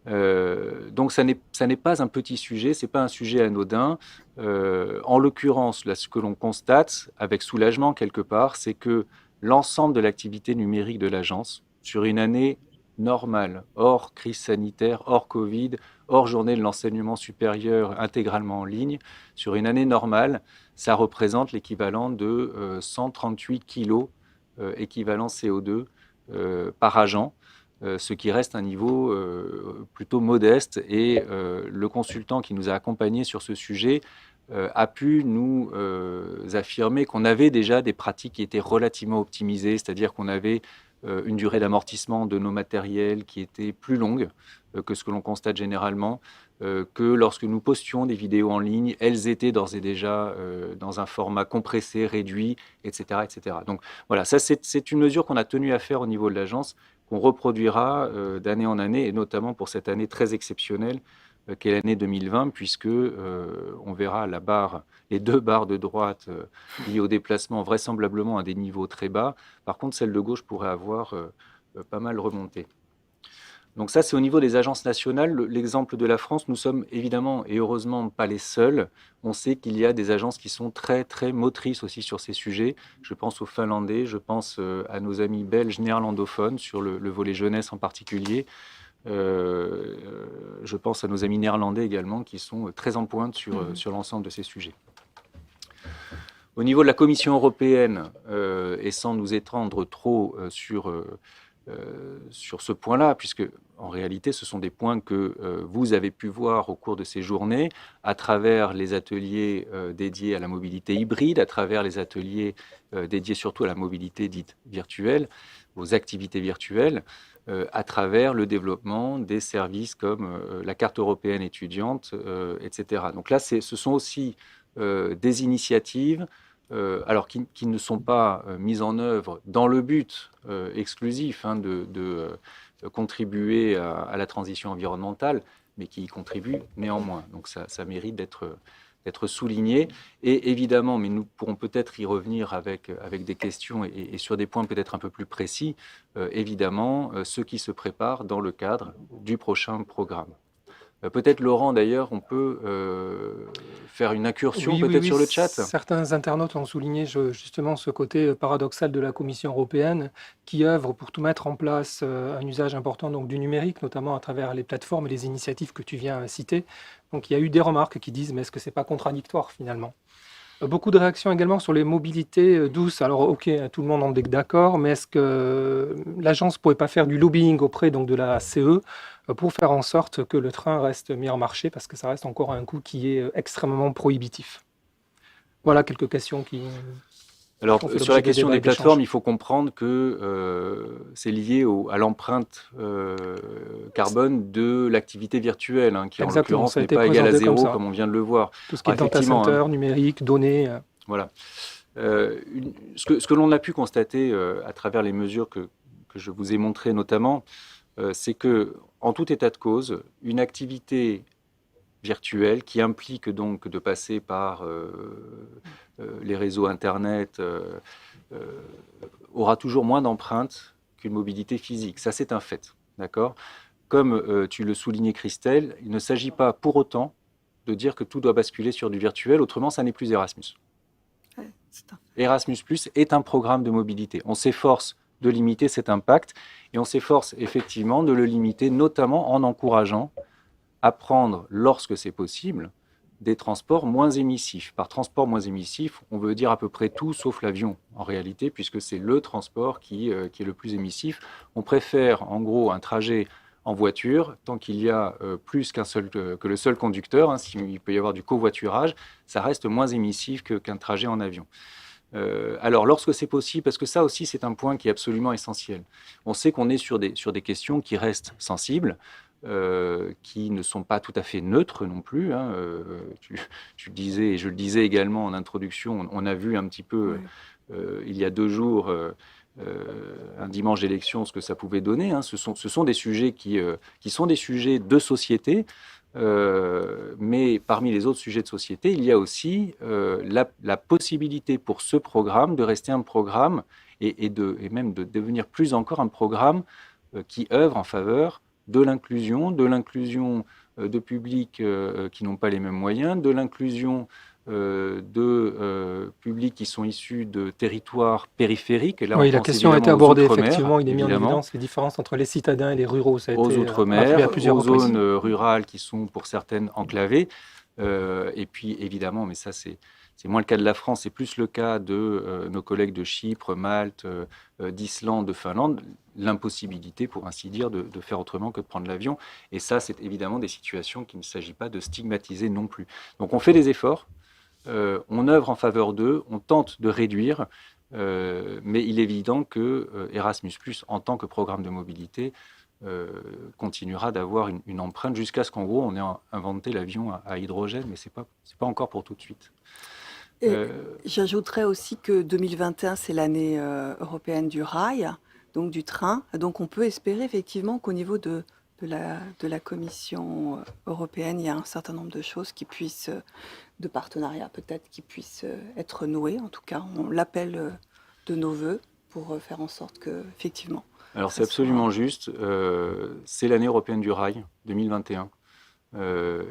Donc ça n'est pas un petit sujet, c'est pas un sujet anodin. En l'occurrence, là, ce que l'on constate avec soulagement quelque part, c'est que l'ensemble de l'activité numérique de l'agence, sur une année normale, hors crise sanitaire, hors Covid, hors journée de l'enseignement supérieur intégralement en ligne, sur une année normale, ça représente l'équivalent de 138 kilos équivalent CO2 par agent, ce qui reste un niveau plutôt modeste. Et le consultant qui nous a accompagnés sur ce sujet a pu nous affirmer qu'on avait déjà des pratiques qui étaient relativement optimisées, c'est-à-dire qu'on avait une durée d'amortissement de nos matériels qui était plus longue que ce que l'on constate généralement, que lorsque nous postions des vidéos en ligne, elles étaient d'ores et déjà dans un format compressé, réduit, etc. etc. Donc voilà, ça c'est une mesure qu'on a tenu à faire au niveau de l'agence, qu'on reproduira d'année en année, et notamment pour cette année très exceptionnelle qu'est l'année 2020, puisque on verra les deux barres de droite liées au déplacement vraisemblablement à des niveaux très bas. Par contre, celle de gauche pourrait avoir pas mal remonté. Donc ça, c'est au niveau des agences nationales. L'exemple de la France, nous sommes évidemment et heureusement pas les seuls. On sait qu'il y a des agences qui sont très, très motrices aussi sur ces sujets. Je pense aux Finlandais, je pense à nos amis belges néerlandophones, sur le volet jeunesse en particulier. Je pense à nos amis néerlandais également, qui sont très en pointe sur l'ensemble de ces sujets. Au niveau de la Commission européenne, et sans nous étendre trop sur ce point-là, puisque en réalité, ce sont des points que vous avez pu voir au cours de ces journées, à travers les ateliers dédiés à la mobilité hybride, à travers les ateliers dédiés surtout à la mobilité dite virtuelle, aux activités virtuelles, à travers le développement des services comme la carte européenne étudiante, etc. Donc là, ce sont aussi des initiatives alors qui ne sont pas mises en œuvre dans le but exclusif de contribuer à la transition environnementale, mais qui y contribuent néanmoins. Donc ça mérite d'être souligné. Et évidemment, mais nous pourrons peut-être y revenir avec des questions et sur des points peut-être un peu plus précis, évidemment, ceux qui se préparent dans le cadre du prochain programme. Peut-être, Laurent, d'ailleurs, on peut faire une incursion sur le chat. Certains internautes ont souligné justement ce côté paradoxal de la Commission européenne qui œuvre pour tout mettre en place un usage important donc, du numérique, notamment à travers les plateformes et les initiatives que tu viens citer. Donc il y a eu des remarques qui disent « mais est-ce que ce n'est pas contradictoire finalement ?» Beaucoup de réactions également sur les mobilités douces. Alors, ok, tout le monde en est d'accord, mais est-ce que l'agence ne pourrait pas faire du lobbying auprès donc, de la CE pour faire en sorte que le train reste mis en marché, parce que ça reste encore un coût qui est extrêmement prohibitif. Voilà quelques questions qui... Alors, sur la question des plateformes, il faut comprendre que c'est lié à l'empreinte carbone de l'activité virtuelle, qui en l'occurrence n'est pas égale à zéro, comme on vient de le voir. Tout ce qui est data center, numérique, données. Voilà. Ce que l'on a pu constater à travers les mesures que je vous ai montrées notamment, c'est que, en tout état de cause, une activité virtuelle qui implique donc de passer par les réseaux Internet aura toujours moins d'empreintes qu'une mobilité physique. Ça, c'est un fait. D'accord ? Comme tu le soulignais, Christelle, il ne s'agit pas pour autant de dire que tout doit basculer sur du virtuel, autrement, ça n'est plus Erasmus. Ouais, Erasmus+ est un programme de mobilité. On s'efforce de limiter cet impact et on s'efforce effectivement de le limiter, notamment en encourageant à prendre, lorsque c'est possible, des transports moins émissifs. Par transport moins émissif, on veut dire à peu près tout sauf l'avion, en réalité, puisque c'est le transport qui est le plus émissif. On préfère, en gros, un trajet en voiture, tant qu'il y a plus que le seul conducteur, s'il peut y avoir du covoiturage, ça reste moins émissif qu'un trajet en avion. Alors, lorsque c'est possible, parce que ça aussi, c'est un point qui est absolument essentiel. On sait qu'on est sur des questions qui restent sensibles, qui ne sont pas tout à fait neutres non plus. Tu le disais, et je le disais également en introduction, on a vu un petit peu, il y a 2 jours, un dimanche d'élection, ce que ça pouvait donner. Ce sont des sujets qui sont des sujets de société, mais parmi les autres sujets de société, il y a aussi la possibilité pour ce programme de rester un programme et même de devenir plus encore un programme qui œuvre en faveur de l'inclusion de publics qui n'ont pas les mêmes moyens, de l'inclusion de publics qui sont issus de territoires périphériques. Et là, Oui, on la pense question a été évidemment aux abordée, Outre-mer, effectivement. Il est mis en évidemment, évidence les différences entre les citadins et les ruraux. Ça a aux été Outre-mer, rappelé à plusieurs aux reprises. zones rurales qui sont pour certaines enclavées. Et puis, évidemment, mais ça, c'est moins le cas de la France, c'est plus le cas de nos collègues de Chypre, Malte, d'Islande, de Finlande, l'impossibilité, pour ainsi dire, de faire autrement que de prendre l'avion. Et ça, c'est évidemment des situations qu'il ne s'agit pas de stigmatiser non plus. Donc, on fait des efforts, on œuvre en faveur d'eux, on tente de réduire, mais il est évident que Erasmus+, en tant que programme de mobilité, continuera d'avoir une empreinte jusqu'à ce qu'en gros, on ait inventé l'avion à hydrogène, mais c'est pas encore pour tout de suite. Et j'ajouterais aussi que 2021, c'est l'année européenne du rail, donc du train. Donc on peut espérer effectivement qu'au niveau de la Commission européenne, il y a un certain nombre de choses qui puissent, de partenariats peut-être, qui puissent être noués. En tout cas, on l'appelle de nos voeux pour faire en sorte que, effectivement. Alors c'est absolument juste, c'est l'année européenne du rail 2021.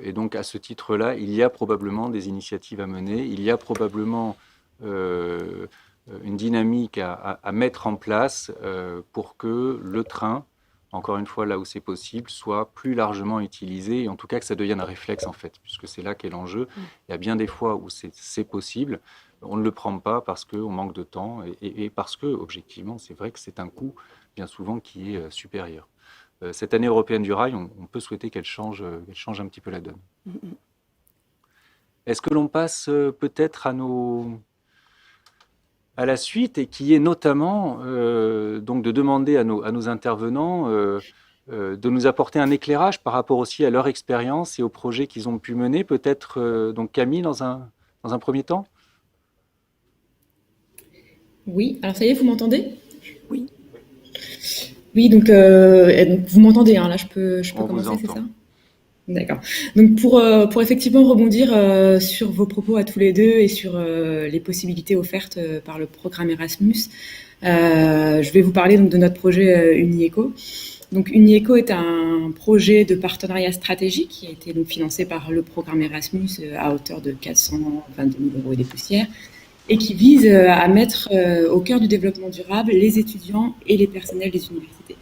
Et donc à ce titre-là, il y a probablement des initiatives à mener, il y a probablement une dynamique à mettre en place pour que le train, encore une fois là où c'est possible, soit plus largement utilisé, et en tout cas que ça devienne un réflexe en fait, puisque c'est là qu'est l'enjeu. Il y a bien des fois où c'est possible, on ne le prend pas parce qu'on manque de temps, et parce que, objectivement, c'est vrai que c'est un coût bien souvent qui est supérieur. Cette année européenne du rail, on peut souhaiter qu'elle change un petit peu la donne. Est-ce que l'on passe peut-être à la suite, et qui est notamment donc de demander à nos intervenants de nous apporter un éclairage par rapport aussi à leur expérience et aux projets qu'ils ont pu mener, peut-être donc Camille dans un premier temps? Oui, alors ça y est, vous m'entendez? Oui. Oui, donc vous m'entendez, hein, là je peux On vous commencer, c'est entend. ça? D'accord. Donc pour effectivement rebondir sur vos propos à tous les deux et sur les possibilités offertes par le programme Erasmus, je vais vous parler donc de notre projet UniEco. Donc UniEco est un projet de partenariat stratégique qui a été donc financé par le programme Erasmus à hauteur de 422 000 € et des poussières, et qui vise à mettre au cœur du développement durable les étudiants et les personnels des universités.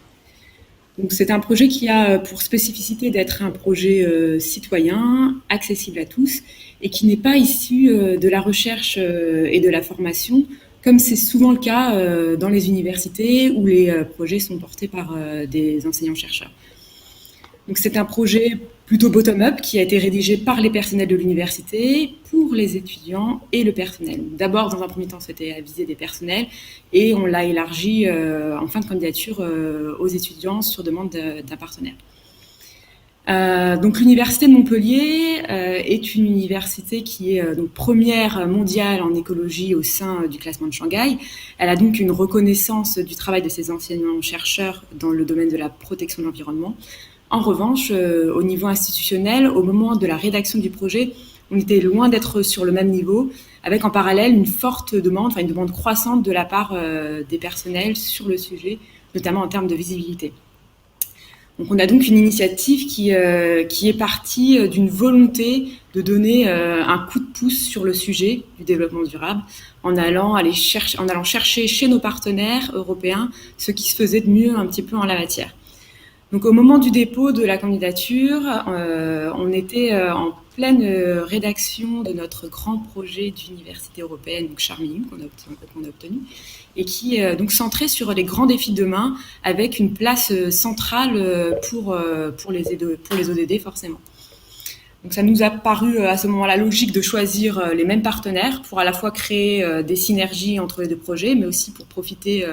Donc c'est un projet qui a pour spécificité d'être un projet citoyen, accessible à tous, et qui n'est pas issu de la recherche et de la formation, comme c'est souvent le cas dans les universités où les projets sont portés par des enseignants-chercheurs. Donc c'est un projet plutôt bottom-up qui a été rédigé par les personnels de l'université pour les étudiants et le personnel. D'abord, dans un premier temps, c'était à viser des personnels et on l'a élargi en fin de candidature aux étudiants sur demande d'un partenaire. Donc l'université de Montpellier est une université qui est donc première mondiale en écologie au sein du classement de Shanghai. Elle a donc une reconnaissance du travail de ses enseignants-chercheurs dans le domaine de la protection de l'environnement. En revanche, au niveau institutionnel, au moment de la rédaction du projet, on était loin d'être sur le même niveau, avec en parallèle une forte demande, une demande croissante de la part des personnels sur le sujet, notamment en termes de visibilité. Donc on a donc une initiative qui est partie d'une volonté de donner un coup de pouce sur le sujet du développement durable en allant chercher chez nos partenaires européens ce qui se faisait de mieux un petit peu en la matière. Donc au moment du dépôt de la candidature, on était en pleine rédaction de notre grand projet d'université européenne, donc Charmilles, qu'on a obtenu, et qui est donc centré sur les grands défis de demain, avec une place centrale pour les ODD forcément. Donc ça nous a paru à ce moment-là logique de choisir les mêmes partenaires pour à la fois créer des synergies entre les deux projets, mais aussi pour profiter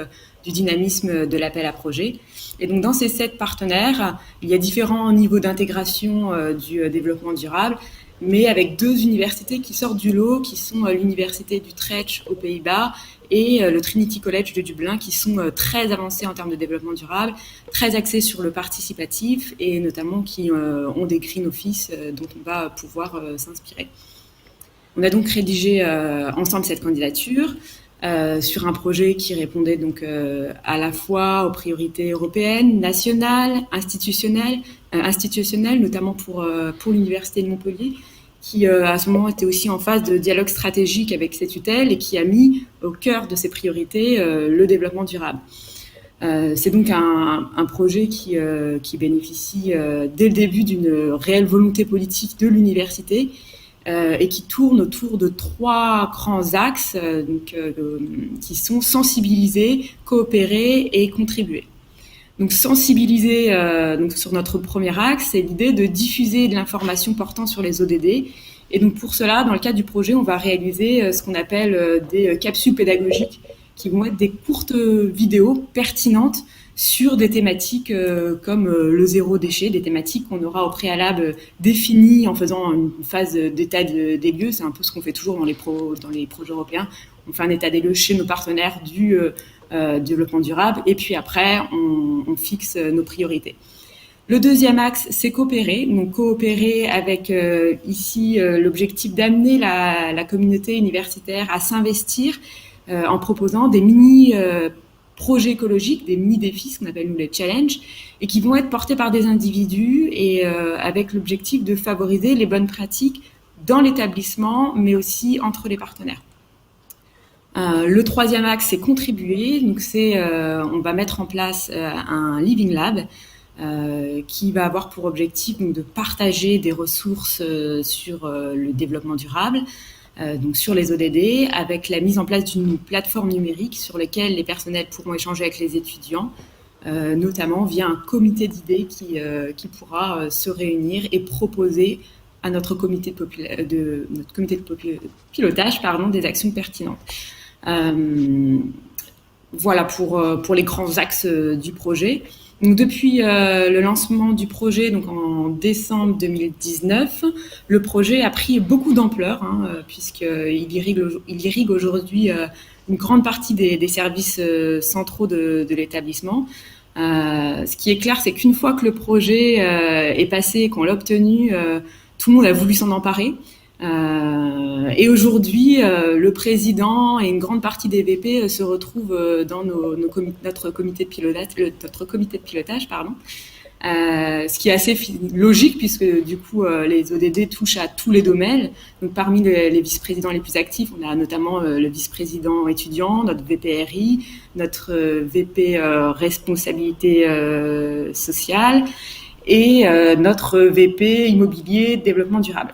du dynamisme de l'appel à projets. Et donc dans ces 7 partenaires, il y a différents niveaux d'intégration du développement durable, mais avec 2 universités qui sortent du lot, qui sont l'université d'Utrecht aux Pays-Bas et le Trinity College de Dublin, qui sont très avancés en termes de développement durable, très axés sur le participatif et notamment qui ont des green office dont on va pouvoir s'inspirer. On a donc rédigé ensemble cette candidature. sur un projet qui répondait donc à la fois aux priorités européennes, nationales, institutionnelles, notamment pour l'Université de Montpellier, qui à ce moment était aussi en phase de dialogue stratégique avec ses tutelles et qui a mis au cœur de ses priorités le développement durable. C'est donc un projet qui bénéficie dès le début d'une réelle volonté politique de l'université et qui tourne autour de 3 grands axes qui sont sensibiliser, coopérer et contribuer. Donc sensibiliser, donc sur notre premier axe, c'est l'idée de diffuser de l'information portant sur les ODD. Et donc pour cela, dans le cadre du projet, on va réaliser ce qu'on appelle des capsules pédagogiques qui vont être des courtes vidéos pertinentes sur des thématiques comme le zéro déchet, des thématiques qu'on aura au préalable définies en faisant une phase d'état des lieux. C'est un peu ce qu'on fait toujours dans les projets européens. On fait un état des lieux chez nos partenaires du développement durable et puis après, on fixe nos priorités. Le deuxième axe, c'est coopérer. Donc coopérer avec ici l'objectif d'amener la communauté universitaire à s'investir en proposant des mini-projets écologiques, des mini-défis, ce qu'on appelle nous les challenges, et qui vont être portés par des individus et avec l'objectif de favoriser les bonnes pratiques dans l'établissement, mais aussi entre les partenaires. Le troisième axe, c'est contribuer. Donc on va mettre en place un Living Lab qui va avoir pour objectif donc, de partager des ressources sur le développement durable, donc sur les ODD, avec la mise en place d'une plateforme numérique sur laquelle les personnels pourront échanger avec les étudiants, notamment via un comité d'idées qui pourra se réunir et proposer à notre comité de pilotage des actions pertinentes. Voilà pour les grands axes du projet. Donc depuis le lancement du projet, donc en décembre 2019, le projet a pris beaucoup d'ampleur, puisqu'il irrigue aujourd'hui une grande partie des services centraux de l'établissement. Ce qui est clair, c'est qu'une fois que le projet est passé et qu'on l'a obtenu, tout le monde a voulu s'en emparer. Et aujourd'hui, le président et une grande partie des VP se retrouvent dans notre comité de pilotage, ce qui est assez logique puisque du coup les ODD touchent à tous les domaines. Donc parmi les vice-présidents les plus actifs, on a notamment le vice-président étudiant, notre VPRI, notre VP responsabilité sociale et notre VP immobilier développement durable.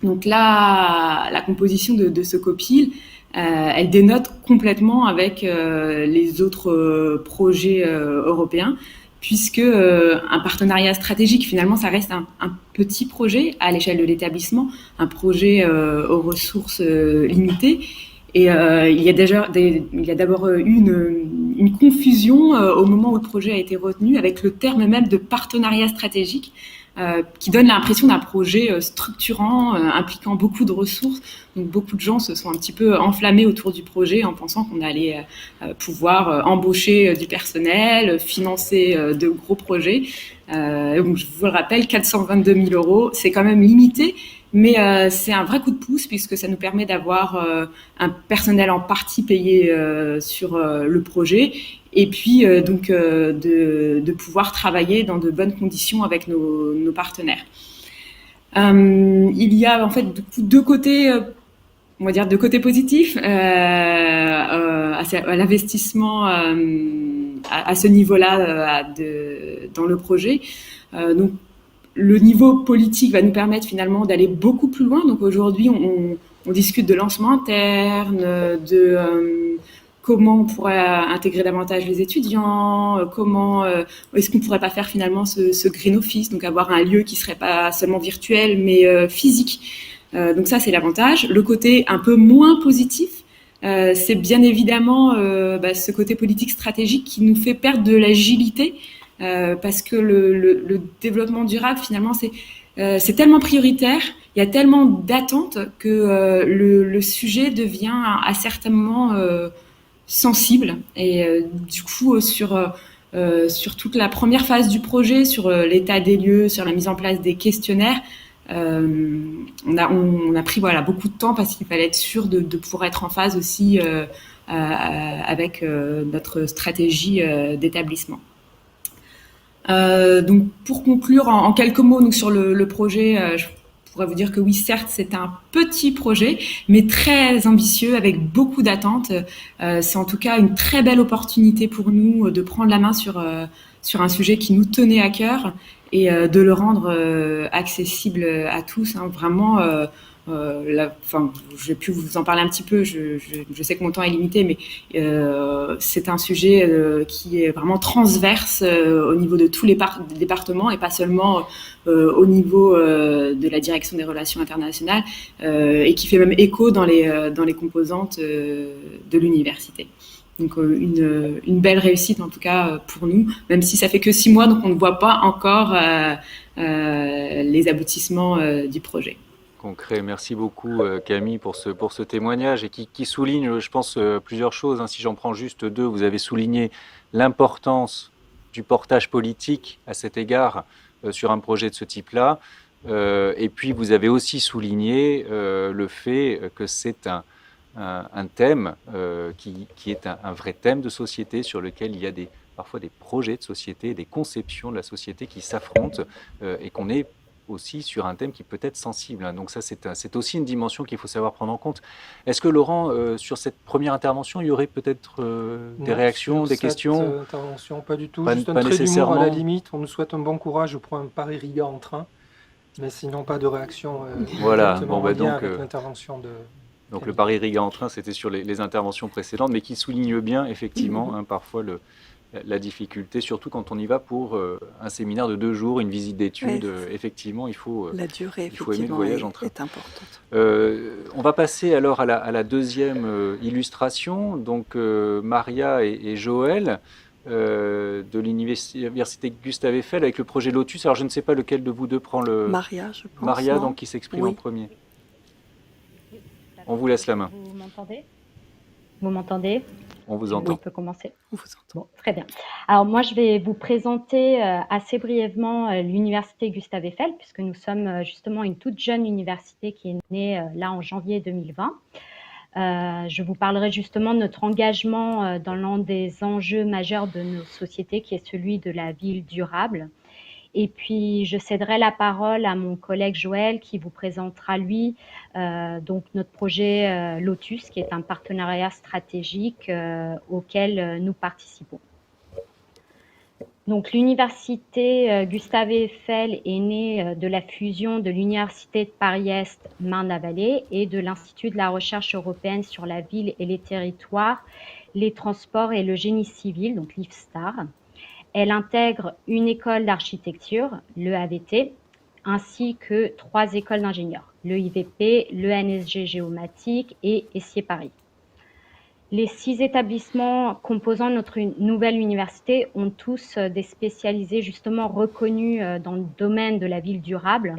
Donc là, la composition de ce copil, elle dénote complètement avec les autres projets européens, puisque un partenariat stratégique, finalement, ça reste un petit projet à l'échelle de l'établissement, un projet aux ressources limitées. Et il y a d'abord eu une confusion au moment où le projet a été retenu avec le terme même de partenariat stratégique, qui donne l'impression d'un projet structurant, impliquant beaucoup de ressources. Donc beaucoup de gens se sont un petit peu enflammés autour du projet en pensant qu'on allait pouvoir embaucher du personnel, financer de gros projets. Donc je vous le rappelle, 422 000 €, c'est quand même limité, mais c'est un vrai coup de pouce puisque ça nous permet d'avoir un personnel en partie payé sur le projet et puis de pouvoir travailler dans de bonnes conditions avec nos partenaires. Il y a en fait deux côtés, on va dire deux côtés positifs à l'investissement à ce niveau-là dans le projet. Donc le niveau politique va nous permettre finalement d'aller beaucoup plus loin. Donc aujourd'hui, on discute de lancement interne, de comment on pourrait intégrer davantage les étudiants, comment est-ce qu'on pourrait pas faire finalement ce green office, donc avoir un lieu qui serait pas seulement virtuel mais physique. Donc ça, c'est l'avantage. Le côté un peu moins positif, c'est bien évidemment ce côté politique stratégique qui nous fait perdre de l'agilité. Parce que le développement durable, finalement, c'est tellement prioritaire, il y a tellement d'attentes que le sujet devient à certains moments sensible. Et du coup, sur toute la première phase du projet, sur l'état des lieux, sur la mise en place des questionnaires, on a pris beaucoup de temps parce qu'il fallait être sûr de pouvoir être en phase aussi avec notre stratégie d'établissement. Donc, pour conclure en quelques mots donc, sur le projet, je pourrais vous dire que oui, certes, c'est un petit projet, mais très ambitieux, avec beaucoup d'attentes. C'est en tout cas une très belle opportunité pour nous de prendre la main sur un sujet qui nous tenait à cœur et de le rendre accessible à tous. Hein, vraiment, je vais pu vous en parler un petit peu, je sais que mon temps est limité, mais c'est un sujet qui est vraiment transverse au niveau de tous les départements et pas seulement au niveau de la direction des relations internationales et qui fait même écho dans les composantes de l'université. Donc une belle réussite en tout cas pour nous, même si ça fait que 6 mois, donc on ne voit pas encore les aboutissements du projet. Concret. Merci beaucoup Camille pour ce témoignage et qui souligne, je pense, plusieurs choses. Hein. Si j'en prends juste 2, vous avez souligné l'importance du portage politique à cet égard sur un projet de ce type-là. Et puis vous avez aussi souligné le fait que c'est un thème qui est un vrai thème de société sur lequel il y a parfois des projets de société, des conceptions de la société qui s'affrontent et qu'on est aussi sur un thème qui peut être sensible. Donc ça, c'est aussi une dimension qu'il faut savoir prendre en compte. Est-ce que Laurent, sur cette première intervention, il y aurait peut-être des réactions, des questions? Intervention, pas du tout. Pas, Juste un pas trait d'humour nécessairement. à la limite. On nous souhaite un bon courage pour un Paris-Riga en train. Mais sinon, pas de réaction Voilà. directement Bon, en lien donc, avec l'intervention de... Donc le Paris-Riga en train, c'était sur les interventions précédentes, mais qui souligne bien, effectivement, parfois la difficulté, surtout quand on y va pour un séminaire de 2 jours, une visite d'études. Effectivement, il faut la durée il faut aimer le voyage en train. est importante. On va passer alors à la deuxième illustration. Donc Maria et Joël de l'université Gustave Eiffel avec le projet Lotus. Alors je ne sais pas lequel de vous deux prend le... Maria, je pense. Maria, non donc qui s'exprime Oui. en premier. On vous laisse la main. Vous m'entendez? Vous m'entendez? On vous On entend. peut commencer. On vous entend. Bon, très bien. Alors moi, je vais vous présenter assez brièvement l'université Gustave Eiffel, puisque nous sommes justement une toute jeune université qui est née là en janvier 2020. Je vous parlerai justement de notre engagement dans l'un des enjeux majeurs de nos sociétés, qui est celui de la ville durable. Et puis, je céderai la parole à mon collègue Joël qui vous présentera, lui, donc notre projet Lotus, qui est un partenariat stratégique auquel nous participons. Donc, l'université Gustave Eiffel est née de la fusion de l'université de Paris-Est Marne-la-Vallée et de l'Institut de la recherche européenne sur la ville et les territoires, les transports et le génie civil, donc l'IFSTAR. Elle intègre une école d'architecture, le AVT, ainsi que 3 écoles d'ingénieurs, le IVP, le NSG Géomatique et Essier Paris. Les 6 établissements composant notre nouvelle université ont tous des spécialisés justement reconnus dans le domaine de la ville durable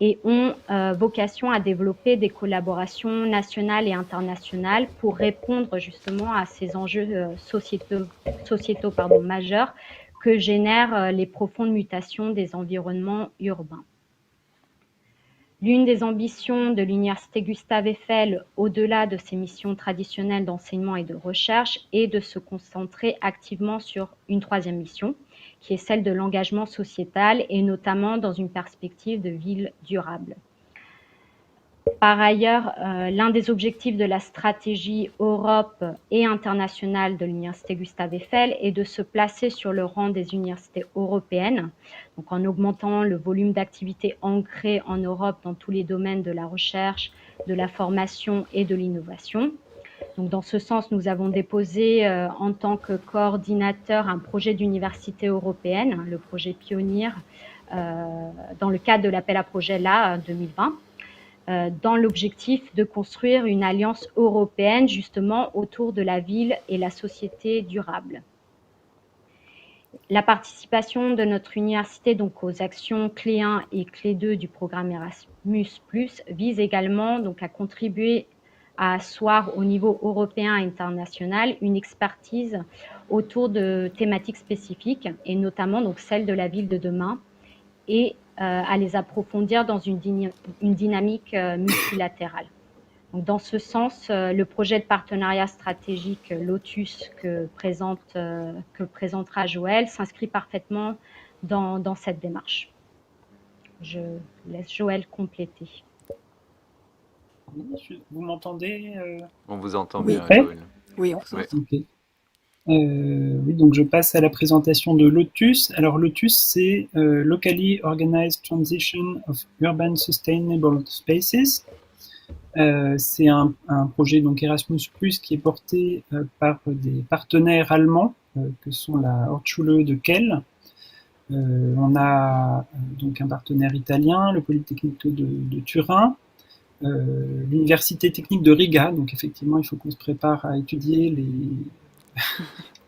et ont vocation à développer des collaborations nationales et internationales pour répondre justement à ces enjeux sociétaux majeurs que génèrent les profondes mutations des environnements urbains. L'une des ambitions de l'université Gustave Eiffel, au-delà de ses missions traditionnelles d'enseignement et de recherche, est de se concentrer activement sur une 3e mission, qui est celle de l'engagement sociétal et notamment dans une perspective de ville durable. Par ailleurs, l'un des objectifs de la stratégie Europe et internationale de l'université Gustave Eiffel est de se placer sur le rang des universités européennes, donc en augmentant le volume d'activités ancrées en Europe dans tous les domaines de la recherche, de la formation et de l'innovation. Donc, dans ce sens, nous avons déposé en tant que coordinateur un projet d'université européenne, le projet Pionnier, dans le cadre de l'appel à projet LA 2020. Dans l'objectif de construire une alliance européenne justement autour de la ville et la société durable. La participation de notre université donc aux actions clé 1 et clé 2 du programme Erasmus+, vise également donc à contribuer à asseoir au niveau européen et international une expertise autour de thématiques spécifiques et notamment donc celle de la ville de demain et à les approfondir dans une dynamique multilatérale. Donc, dans ce sens, le projet de partenariat stratégique Lotus que présentera Joël s'inscrit parfaitement dans cette démarche. Je laisse Joël compléter. Vous m'entendez On vous entend Oui. bien, Joël. Oui, on se Ouais. Ok. Oui, donc je passe à la présentation de Lotus. Alors Lotus, c'est Locally Organized Transition of Urban Sustainable Spaces. C'est un projet donc Erasmus+, qui est porté par des partenaires allemands, que sont la Hochschule de Kehl. On a donc un partenaire italien, le Polytechnique de Turin, l'Université technique de Riga. Donc effectivement, il faut qu'on se prépare à étudier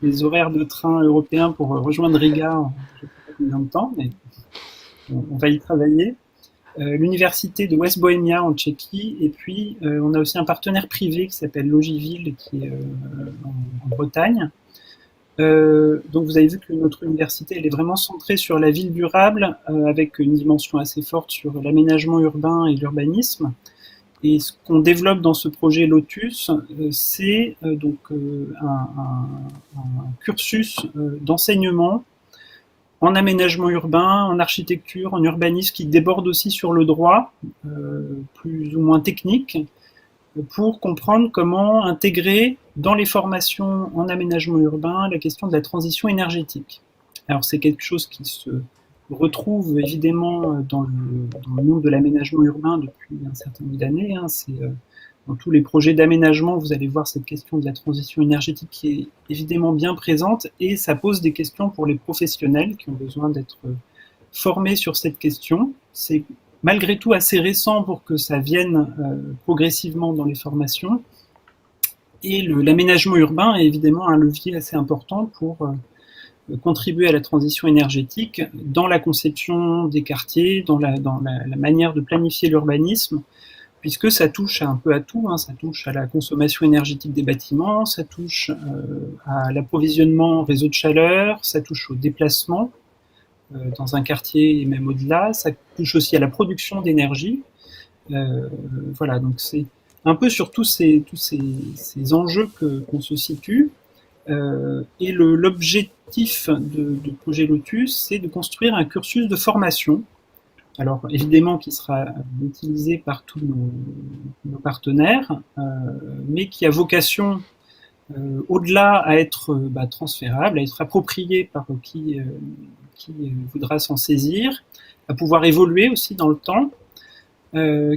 les horaires de train européens pour rejoindre Riga, je ne sais pas combien de temps, mais on va y travailler. L'université de West Bohemia en Tchéquie, et puis on a aussi un partenaire privé qui s'appelle Logiville, qui est en Bretagne. Donc vous avez vu que notre université, elle est vraiment centrée sur la ville durable, avec une dimension assez forte sur l'aménagement urbain et l'urbanisme. Et ce qu'on développe dans ce projet Lotus, c'est donc un cursus d'enseignement en aménagement urbain, en architecture, en urbanisme, qui déborde aussi sur le droit, plus ou moins technique, pour comprendre comment intégrer dans les formations en aménagement urbain la question de la transition énergétique. Alors c'est quelque chose qui se retrouve évidemment dans le monde de l'aménagement urbain depuis un certain nombre d'années. Dans tous les projets d'aménagement, vous allez voir cette question de la transition énergétique qui est évidemment bien présente, et ça pose des questions pour les professionnels qui ont besoin d'être formés sur cette question. C'est malgré tout assez récent pour que ça vienne progressivement dans les formations. Et l'aménagement urbain est évidemment un levier assez important pour contribuer à la transition énergétique dans la conception des quartiers, dans la manière de planifier l'urbanisme, puisque ça touche un peu à tout, hein. Ça touche à la consommation énergétique des bâtiments, ça touche à l'approvisionnement en réseau de chaleur, ça touche au déplacement dans un quartier et même au-delà, ça touche aussi à la production d'énergie. Voilà, donc c'est un peu sur tous ces enjeux qu'on se situe. Et l'objectif du projet Lotus, c'est de construire un cursus de formation, alors évidemment qui sera utilisé par tous nos partenaires, mais qui a vocation au-delà à être transférable, à être approprié par qui voudra s'en saisir, à pouvoir évoluer aussi dans le temps,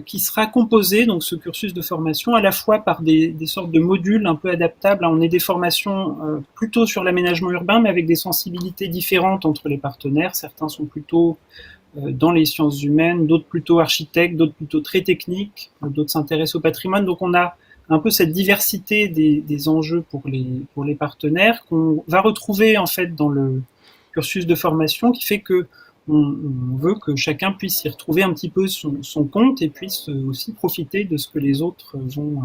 qui sera composé, donc ce cursus de formation, à la fois par des sortes de modules un peu adaptables. On est des formations plutôt sur l'aménagement urbain, mais avec des sensibilités différentes entre les partenaires. Certains sont plutôt dans les sciences humaines, d'autres plutôt architectes, d'autres plutôt très techniques, d'autres s'intéressent au patrimoine. Donc on a un peu cette diversité des enjeux pour les partenaires qu'on va retrouver en fait dans le cursus de formation, qui fait que on veut que chacun puisse y retrouver un petit peu son compte et puisse aussi profiter de ce que les autres vont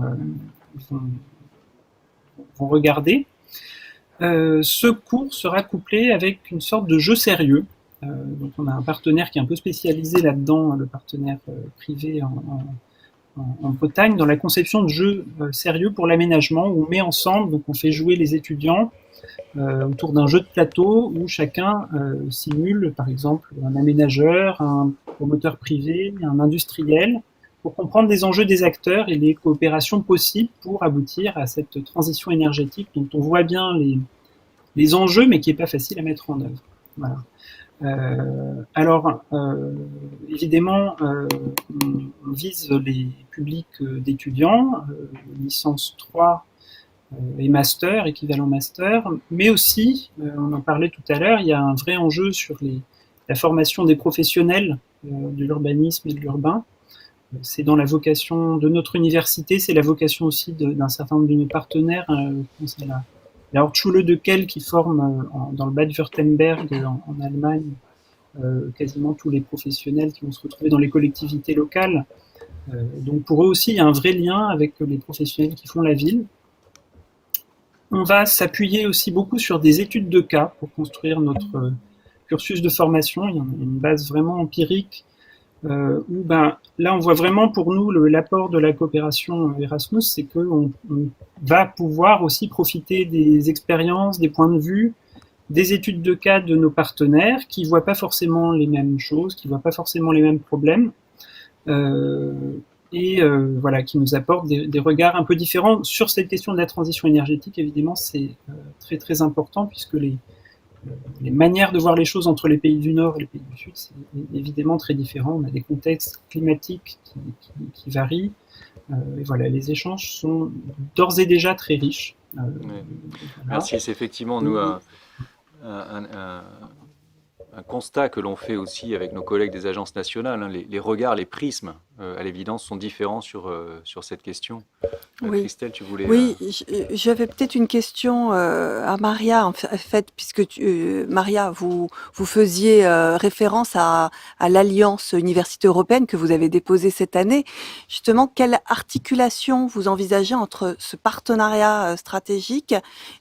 regarder. Ce cours sera couplé avec une sorte de jeu sérieux. Donc on a un partenaire qui est un peu spécialisé là-dedans, le partenaire privé en Bretagne, dans la conception de jeux sérieux pour l'aménagement, où on met ensemble, donc on fait jouer les étudiants autour d'un jeu de plateau où chacun simule par exemple un aménageur, un promoteur privé, un industriel, pour comprendre les enjeux des acteurs et les coopérations possibles pour aboutir à cette transition énergétique dont on voit bien les enjeux, mais qui n'est pas facile à mettre en œuvre. Voilà. Alors, évidemment, on vise les publics d'étudiants, licence 3 et master, équivalent master, mais aussi, on en parlait tout à l'heure, il y a un vrai enjeu sur la formation des professionnels de l'urbanisme et de l'urbain. C'est dans la vocation de notre université, c'est la vocation aussi d'un certain nombre de nos partenaires. Je pense à la Hochschule de Kehl qui forme dans le Bade-Württemberg en Allemagne quasiment tous les professionnels qui vont se retrouver dans les collectivités locales. Donc pour eux aussi, il y a un vrai lien avec les professionnels qui font la ville. On va s'appuyer aussi beaucoup sur des études de cas pour construire notre cursus de formation. Il y a une base vraiment empirique où là on voit vraiment pour nous l'apport de la coopération Erasmus, c'est qu'on va pouvoir aussi profiter des expériences, des points de vue, des études de cas de nos partenaires qui voient pas forcément les mêmes choses, qui voient pas forcément les mêmes problèmes, voilà, qui nous apportent des regards un peu différents sur cette question de la transition énergétique. Évidemment, c'est très très important puisque les manières de voir les choses entre les pays du Nord et les pays du Sud, c'est évidemment très différent. On a des contextes climatiques qui varient. Et voilà, les échanges sont d'ores et déjà très riches. Oui. Voilà. Merci, c'est effectivement nous un constat que l'on fait aussi avec nos collègues des agences nationales. Hein. Les regards, les prismes, à l'évidence, sont différents sur cette question. Oui. Christelle, tu voulais... Oui, j'avais peut-être une question à Maria, en fait, puisque Maria, vous faisiez référence à l'Alliance Université Européenne que vous avez déposée cette année. Justement, quelle articulation vous envisagez entre ce partenariat stratégique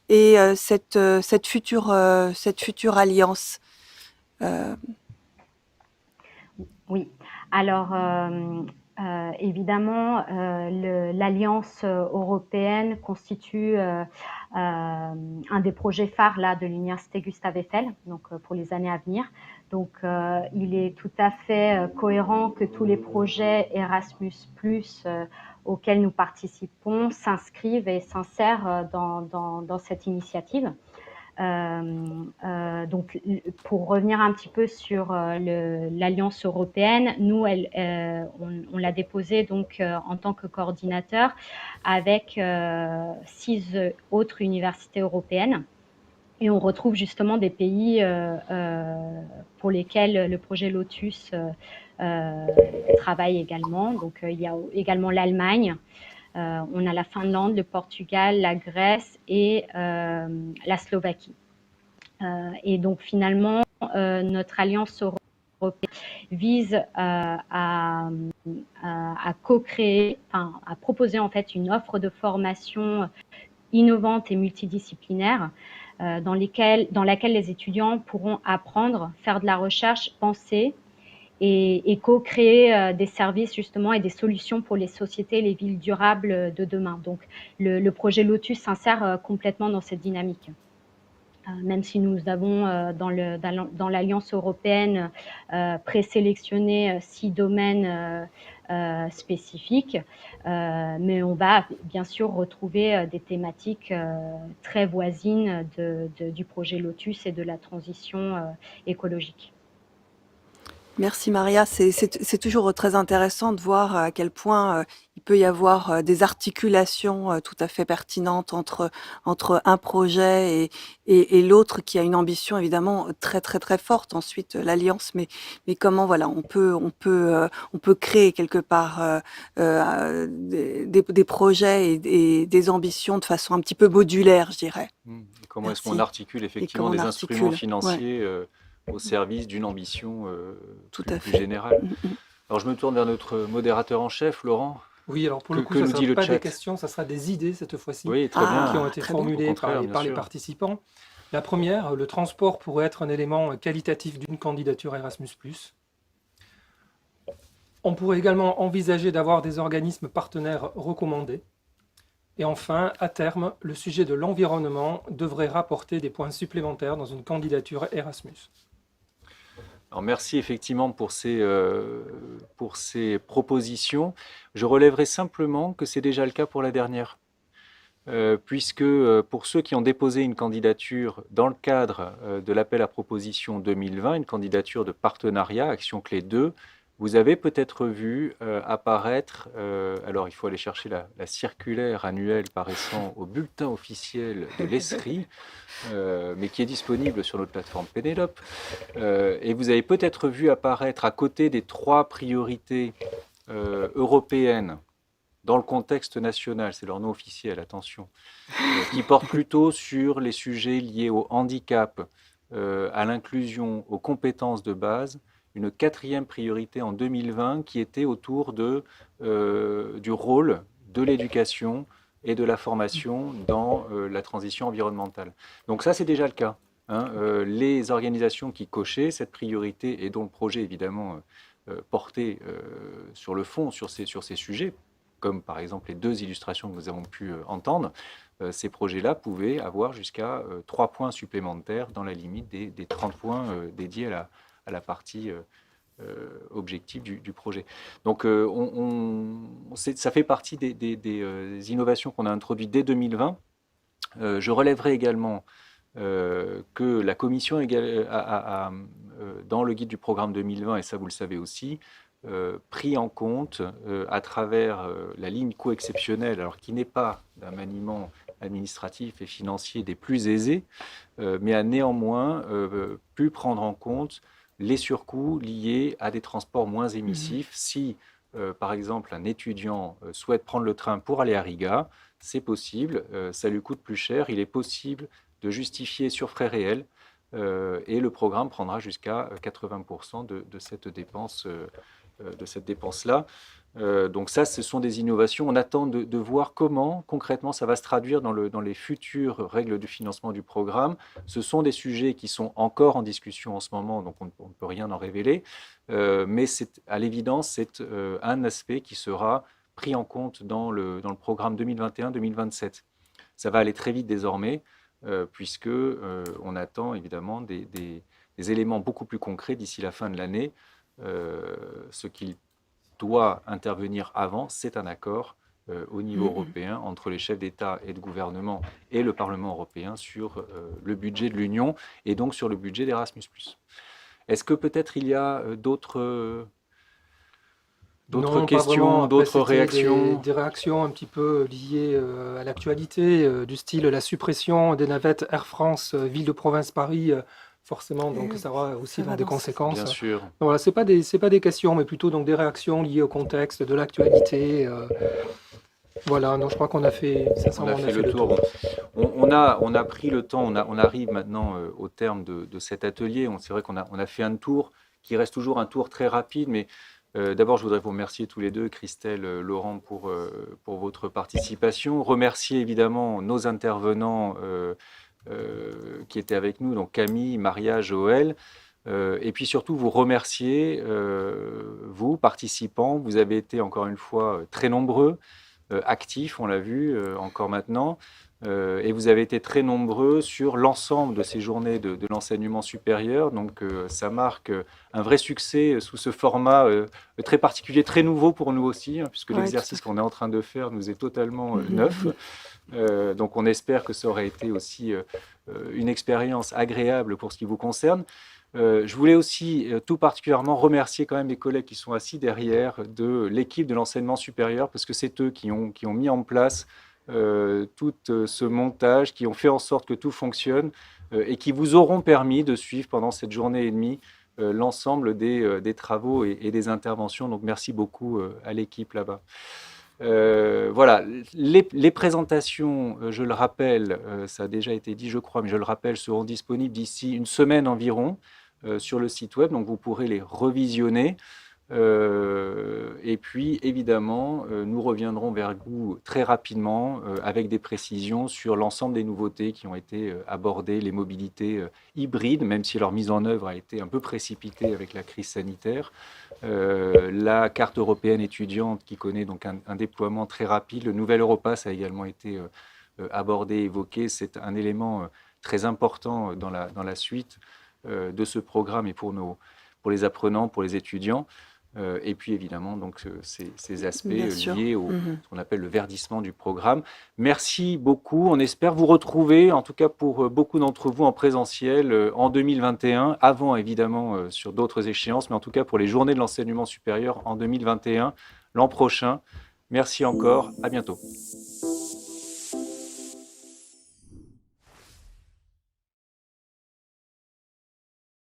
et cette future alliance? Oui, alors évidemment, l'Alliance européenne constitue un des projets phares là, de l'Université Gustave Eiffel, donc pour les années à venir. Donc il est tout à fait cohérent que tous les projets Erasmus+, auxquels nous participons s'inscrivent et s'insèrent dans cette initiative. Donc, pour revenir un petit peu sur l'Alliance européenne, nous, on l'a déposée donc en tant que coordinateur avec 6 autres universités européennes. Et on retrouve justement des pays pour lesquels le projet Lotus travaille également. Donc, il y a également l'Allemagne. On a la Finlande, le Portugal, la Grèce et la Slovaquie. Et donc finalement, notre alliance européenne vise à co-créer, enfin, à proposer en fait une offre de formation innovante et multidisciplinaire dans laquelle les étudiants pourront apprendre, faire de la recherche, penser et co-créer des services justement et des solutions pour les sociétés et les villes durables de demain. Donc le projet Lotus s'insère complètement dans cette dynamique. Même si nous avons dans l'Alliance européenne présélectionné 6 domaines spécifiques, mais on va bien sûr retrouver des thématiques très voisines du projet Lotus et de la transition écologique. Merci Maria, c'est toujours très intéressant de voir à quel point il peut y avoir des articulations tout à fait pertinentes entre un projet et l'autre qui a une ambition évidemment très très très forte. Ensuite l'alliance, mais comment voilà on peut créer quelque part des projets et des ambitions de façon un petit peu modulaire, je dirais. Comment est-ce qu'on articule effectivement des instruments financiers au service d'une ambition plus générale. Alors je me tourne vers notre modérateur en chef, Laurent. Oui, alors pour le coup, ça ne sera pas des questions, ça sera des idées cette fois-ci qui ont été formulées par les participants. La première, le transport pourrait être un élément qualitatif d'une candidature Erasmus+. On pourrait également envisager d'avoir des organismes partenaires recommandés. Et enfin, à terme, le sujet de l'environnement devrait rapporter des points supplémentaires dans une candidature Erasmus. Alors merci effectivement pour ces propositions. Je relèverai simplement que c'est déjà le cas pour la dernière. Puisque pour ceux qui ont déposé une candidature dans le cadre de l'appel à proposition 2020, une candidature de partenariat, Action Clé 2, vous avez peut-être vu apparaître, alors il faut aller chercher la circulaire annuelle paraissant au bulletin officiel de l'ESRI, mais qui est disponible sur notre plateforme Pénélope. Et vous avez peut-être vu apparaître à côté des 3 priorités européennes dans le contexte national, c'est leur nom officiel, attention, qui portent plutôt sur les sujets liés au handicap, à l'inclusion, aux compétences de base, une 4e priorité en 2020 qui était autour du rôle de l'éducation et de la formation dans la transition environnementale. Donc ça, c'est déjà le cas. Les organisations qui cochaient cette priorité et dont le projet, évidemment, porter sur le fond sur ces sujets, comme par exemple les 2 illustrations que nous avons pu entendre, ces projets-là pouvaient avoir jusqu'à 3 points supplémentaires dans la limite des 30 points dédiés à la partie objectif du projet. Donc ça fait partie des innovations qu'on a introduites dès 2020. Je relèverai également que la Commission a, dans le guide du programme 2020, et ça vous le savez aussi, pris en compte à travers la ligne coût exceptionnel, alors qui n'est pas d'un maniement administratif et financier des plus aisés, mais a néanmoins pu prendre en compte les surcoûts liés à des transports moins émissifs. Si, par exemple, un étudiant souhaite prendre le train pour aller à Riga, c'est possible, ça lui coûte plus cher, il est possible de justifier sur frais réels et le programme prendra jusqu'à 80% de cette dépense-là. Donc ça, ce sont des innovations. On attend de voir comment, concrètement, ça va se traduire dans les futures règles de financement du programme. Ce sont des sujets qui sont encore en discussion en ce moment, donc on ne peut rien en révéler. Mais à l'évidence, c'est un aspect qui sera pris en compte dans le programme 2021-2027. Ça va aller très vite désormais, puisque on attend évidemment des éléments beaucoup plus concrets d'ici la fin de l'année. Ce qu'il doit intervenir avant, c'est un accord au niveau européen entre les chefs d'État et de gouvernement et le Parlement européen sur le budget de l'Union et donc sur le budget d'Erasmus+. Est-ce que peut-être il y a d'autres questions, d'autres réactions? Des réactions un petit peu liées à l'actualité, du style la suppression des navettes Air France, Ville-de-Province-Paris, forcément, donc ça aura aussi des conséquences. Bien sûr. Donc, voilà, c'est pas des questions, mais plutôt donc des réactions liées au contexte de l'actualité. Voilà, donc je crois qu'on a fait, sincèrement, on a fait le tour. On a pris le temps, on arrive maintenant au terme de cet atelier. C'est vrai qu'on a fait un tour qui reste toujours un tour très rapide, mais d'abord, je voudrais vous remercier tous les deux, Christelle, Laurent, pour votre participation. Remercier évidemment nos intervenants qui étaient avec nous, donc Camille, Maria, Joël. Et puis surtout, vous remercier, vous, participants. Vous avez été encore une fois très nombreux, actifs, on l'a vu, encore maintenant. Et vous avez été très nombreux sur l'ensemble de ces journées de l'enseignement supérieur. Donc ça marque un vrai succès sous ce format très particulier, très nouveau pour nous aussi, puisque l'exercice qu'on est en train de faire nous est totalement neuf. Donc on espère que ça aurait été aussi une expérience agréable pour ce qui vous concerne. Je voulais aussi tout particulièrement remercier quand même les collègues qui sont assis derrière de l'équipe de l'enseignement supérieur, parce que c'est eux qui ont mis en place tout ce montage, qui ont fait en sorte que tout fonctionne et qui vous auront permis de suivre pendant cette journée et demie l'ensemble des travaux et des interventions. Donc merci beaucoup à l'équipe là-bas. Voilà, les présentations, je le rappelle, ça a déjà été dit je crois, mais je le rappelle, seront disponibles d'ici une semaine environ sur le site web, donc vous pourrez les revisionner. Et puis, évidemment, nous reviendrons vers vous très rapidement avec des précisions sur l'ensemble des nouveautés qui ont été abordées, les mobilités hybrides, même si leur mise en œuvre a été un peu précipitée avec la crise sanitaire, la carte européenne étudiante qui connaît donc un déploiement très rapide, le nouvel Europass a également été abordé, évoqué, c'est un élément très important dans la suite de ce programme et pour les apprenants, pour les étudiants. Et puis évidemment donc ces aspects liés au ce qu'on appelle le verdissement du programme. Merci beaucoup. On espère vous retrouver, en tout cas pour beaucoup d'entre vous, en présentiel en 2021, avant évidemment sur d'autres échéances, mais en tout cas pour les journées de l'enseignement supérieur en 2021, l'an prochain. Merci encore, à bientôt.